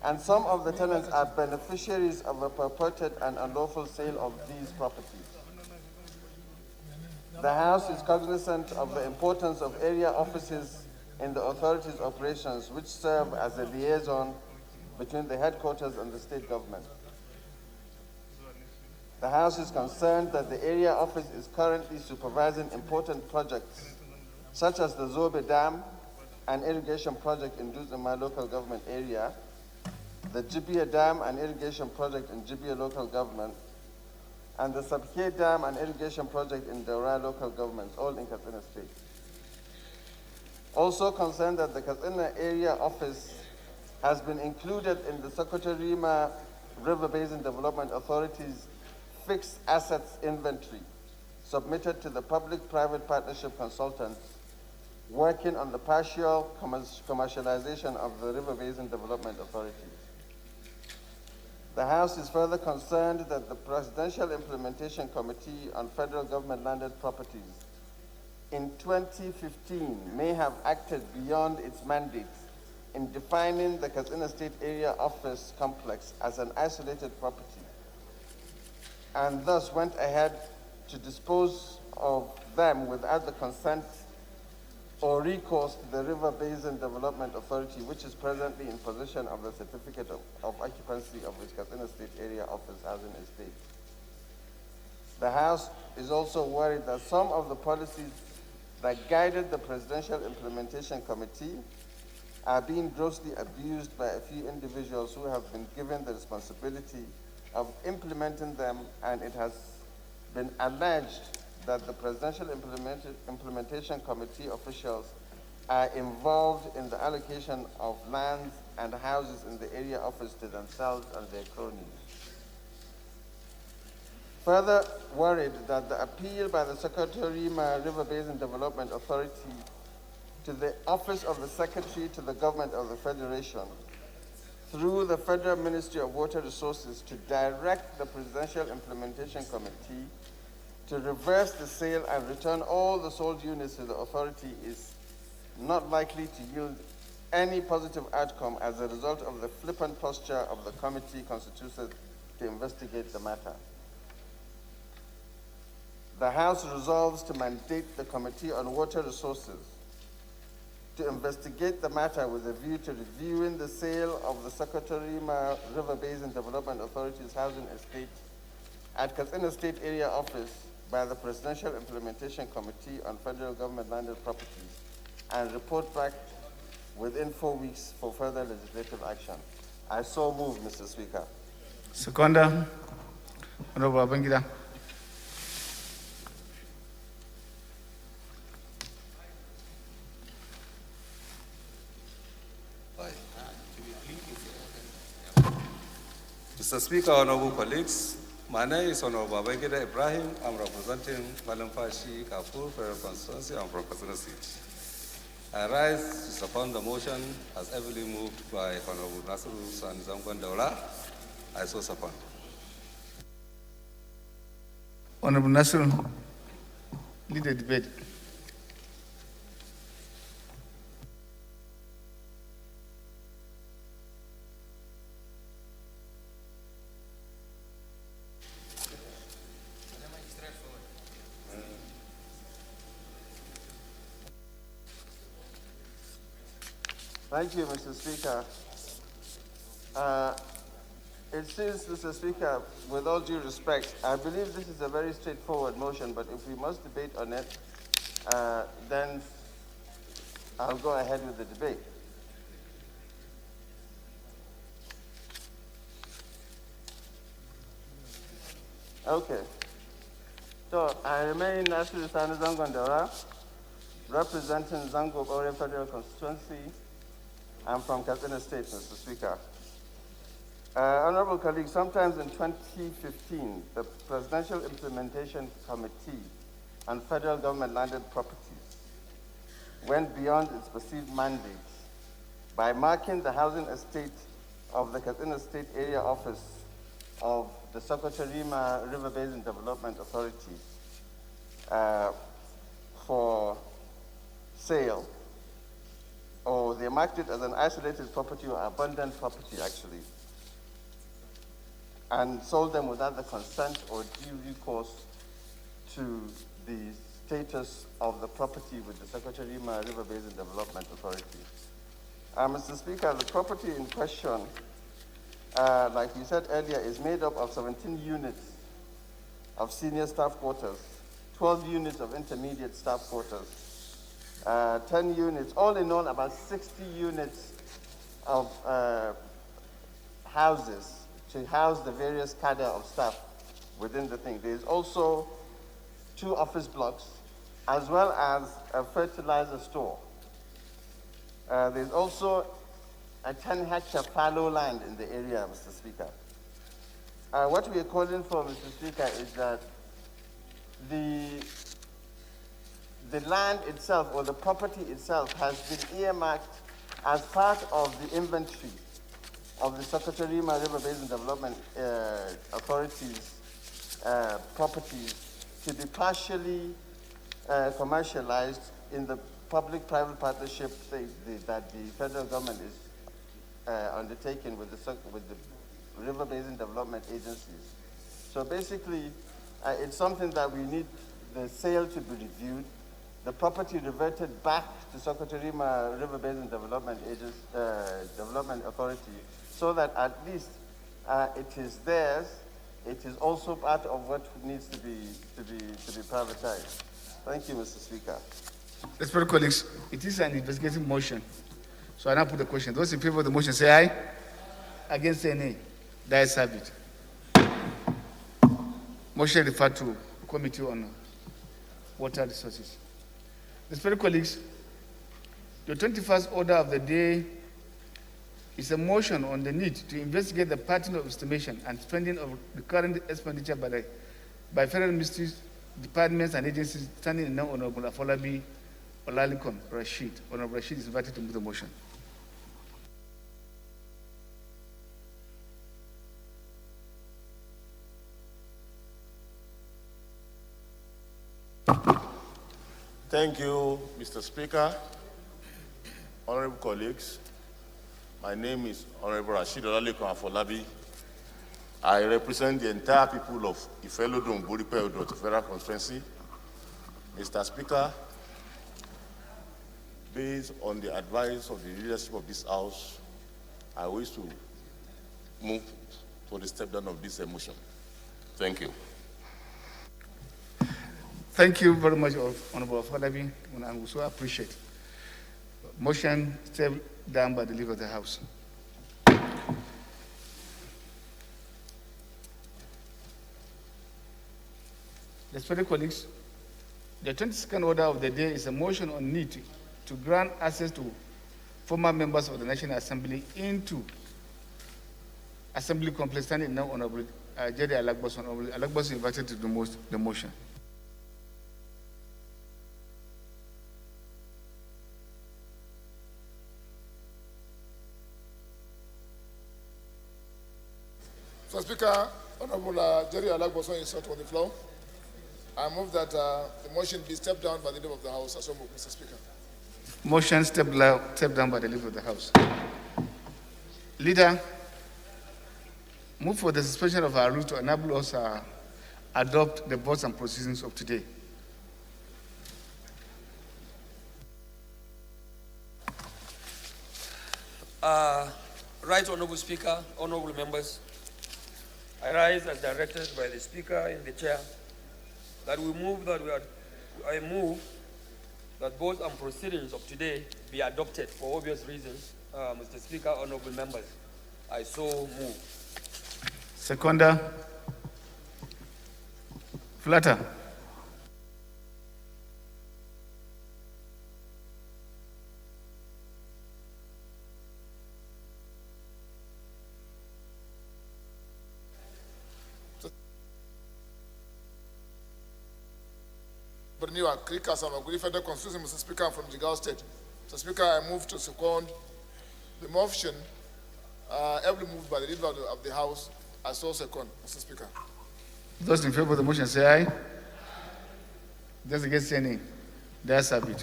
and some of the tenants are beneficiaries of a purported and unlawful sale of these properties. The House is cognizant of the importance of area offices in the authority's operations, which serve as a liaison between the headquarters and the state government. The House is concerned that the area office is currently supervising important projects such as the Zobe Dam, an irrigation project in Duzima local government area, the Jibia Dam, an irrigation project in Jibia local government, and the Sabke Dam, an irrigation project in Daura local governments, all in Katsina State. Also concerned that the Katsina Area Office has been included in the Sokoto-Rima River Basin Development Authority's fixed assets inventory submitted to the public-private partnership consultants working on the partial commercialization of the River Basin Development Authority. The House is further concerned that the Presidential Implementation Committee on Federal Government Landed Properties in 2015 may have acted beyond its mandate in defining the Katsina State Area Office complex as an isolated property, and thus went ahead to dispose of them without the consent or recourse to the River Basin Development Authority, which is presently in possession of the certificate of occupancy of its Katsina State Area Office housing estate. The House is also worried that some of the policies that guided the Presidential Implementation Committee are being grossly abused by a few individuals who have been given the responsibility of implementing them, and it has been alleged that the Presidential Implementation Committee officials are involved in the allocation of lands and houses in the area office to themselves and their cronies. Further worried that the appeal by the Sokoto-Rima River Basin Development Authority to the Office of the Secretary to the Government of the Federation through the Federal Ministry of Water Resources to direct the Presidential Implementation Committee to reverse the sale and return all the sold units to the authority is not likely to yield any positive outcome as a result of the flippant posture of the committee constituted to investigate the matter. The House resolves to mandate the Committee on Water Resources to investigate the matter with a view to reviewing the sale of the Sokoto-Rima River Basin Development Authority's housing estate at Katsina State Area Office by the Presidential Implementation Committee on Federal Government Landed Properties and report back within 4 weeks for further legislative action. I so move, Mr. Speaker. Seconder, Honorable Babangida. Mr. Speaker, honorable colleagues, my name is Honorable Babangida Ibrahim. I'm representing Malamfashi Kafur Federal Constituency. I'm from Katsina State. I rise to support the motion as heavily moved by Honorable Nasiru Sanizamkwan Daula. I so support. Honorable Nasiru, lead the debate. Thank you, Mr. Speaker. It seems, Mr. Speaker, with all due respect, I believe this is a very straightforward motion, but if we must debate on it, then I'll go ahead with the debate. Okay. So I remain Nasiru Sanizamkwan Daula, representing Zango Bore Federal Constituency. I'm from Katsina State, Mr. Speaker. Honorable colleagues, sometimes in 2015, the Presidential Implementation Committee on Federal Government Landed Properties went beyond its perceived mandate by marking the housing estate of the Katsina State Area Office of the Sokoto-Rima River Basin Development Authority for sale, or they marked it as an isolated property or abundant property, actually, and sold them without the consent or due recourse to the status of the property with the Sokoto-Rima River Basin Development Authority. Mr. Speaker, the property in question, like you said earlier, is made up of 17 units of senior staff quarters, 12 units of intermediate staff quarters, 10 units, all in all about 60 units of houses to house the various cadre of staff within the thing. There's also 2 office blocks, as well as a fertilizer store. There's also a 10-hectare fallow land in the area, Mr. Speaker. What we are calling for, Mr. Speaker, is that the land itself, or the property itself, has been earmarked as part of the inventory of the Sokoto-Rima River Basin Development Authority's properties to be partially commercialized in the public-private partnership that the federal government is undertaking with the River Basin Development Agencies. So basically, it's something that we need the sale to be reviewed, the property reverted back to Sokoto-Rima River Basin Development Authority, so that at least it is theirs. It is also part of what needs to be privatized. Thank you, Mr. Speaker. Respected colleagues, it is an investigative motion. So I now put the question. Those in favor of the motion say aye. Against say nay. The ayes have it. Motion referred to Committee on Water Resources. Respected colleagues, the 21st order of the day is a motion on the need to investigate the pattern of estimation and spending of the current expenditure by federal ministries, departments, and agencies standing in now Honorable Afolabi Olalikon Rashid. Honorable Rashid is invited to move the motion. Thank you, Mr. Speaker. Honorable colleagues, my name is Honorable Rashid Olalikon Afolabi. I represent the entire people of Ifelodun Buripe Federal Constituency. Mr. Speaker, based on the advice of the leadership of this House, I wish to move for the step down of this motion. Thank you. Thank you very much, Honorable Falabi, and we so appreciate. Motion stepped down by the leader of the House. Respected colleagues, the 22nd order of the day is a motion on need to grant access to former members of the National Assembly into Assembly complex standing now Honorable Jerry Alagbos. Honorable Alagbos is invited to the motion. Mr. Speaker, Honorable Jerry Alagboson is sought on the floor. I move that the motion be stepped down by the leader of the House. I so move, Mr. Speaker. Motion stepped down by the leader of the House. Leader, move for the suspension of our rule to enable us adopt the votes and proceedings of today. Right Honorable Speaker, honorable members, I rise as directed by the Speaker in the chair that I move that votes and proceedings of today be adopted for obvious reasons. Mr. Speaker, honorable members, I so move. Seconder. Flatter. Berniwa, Krika Samaguri, Federal Constitution, Mr. Speaker, I'm from Jigawa State. Mr. Speaker, I move to second the motion, every moved by the leader of the House. I so second, Mr. Speaker. Those in favor of the motion say aye. Those against say nay. The ayes have it.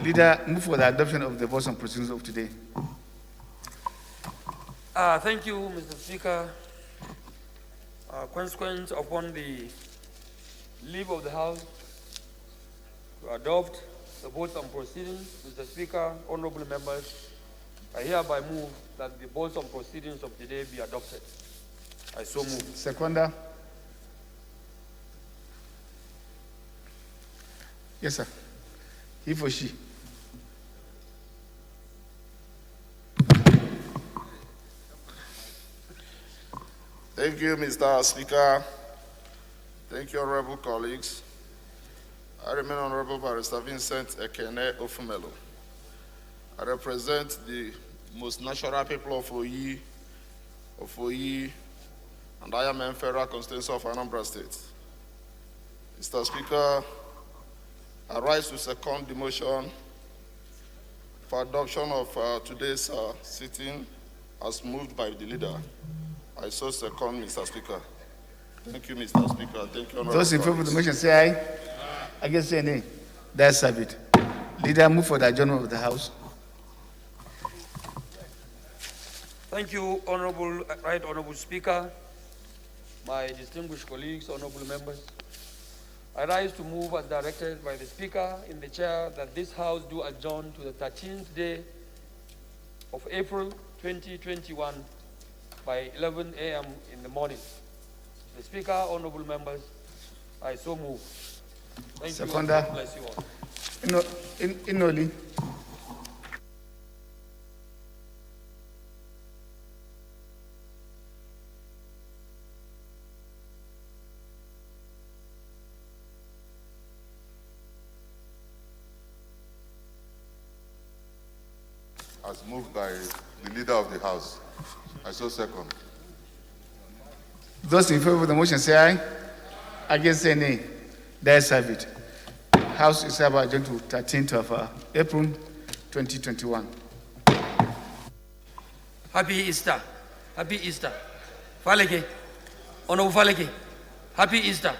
Leader, move for the adoption of the votes and proceedings of today. Thank you, Mr. Speaker. Consequent upon the leave of the House to adopt the votes and proceedings, Mr. Speaker, honorable members, I hereby move that the votes and proceedings of today be adopted. I so move. Seconder. Yes, sir. He or she. Thank you, Mr. Speaker. Thank you, honorable colleagues. I remain Honorable Barrister Vincent Ekene Ofumelo. I represent the most natural people of Oyi, and I am a federal constituency of Anambra State. Mr. Speaker, I rise to second the motion for adoption of today's sitting as moved by the leader. I so second, Mr. Speaker. Thank you, Mr. Speaker. Thank you, honorable Those in favor of the motion say aye. Against say nay. The ayes have it. Leader, move for the adjournment of the House. Thank you, Right Honorable Speaker, my distinguished colleagues, honorable members. I rise to move as directed by the Speaker in the chair that this House do adjourn to the 13th day of April 2021 by 11 a.m. in the morning. The Speaker, honorable members, I so move. Thank Seconder. you. God bless you all. Inoli. As moved by the leader of the House. I so second. Those in favor of the motion say aye. Against say nay. The ayes have it. House is hereby adjourned to 13th of April 2021. Happy Easter. Happy Easter. Faleke. Honorable Faleke. Happy Easter.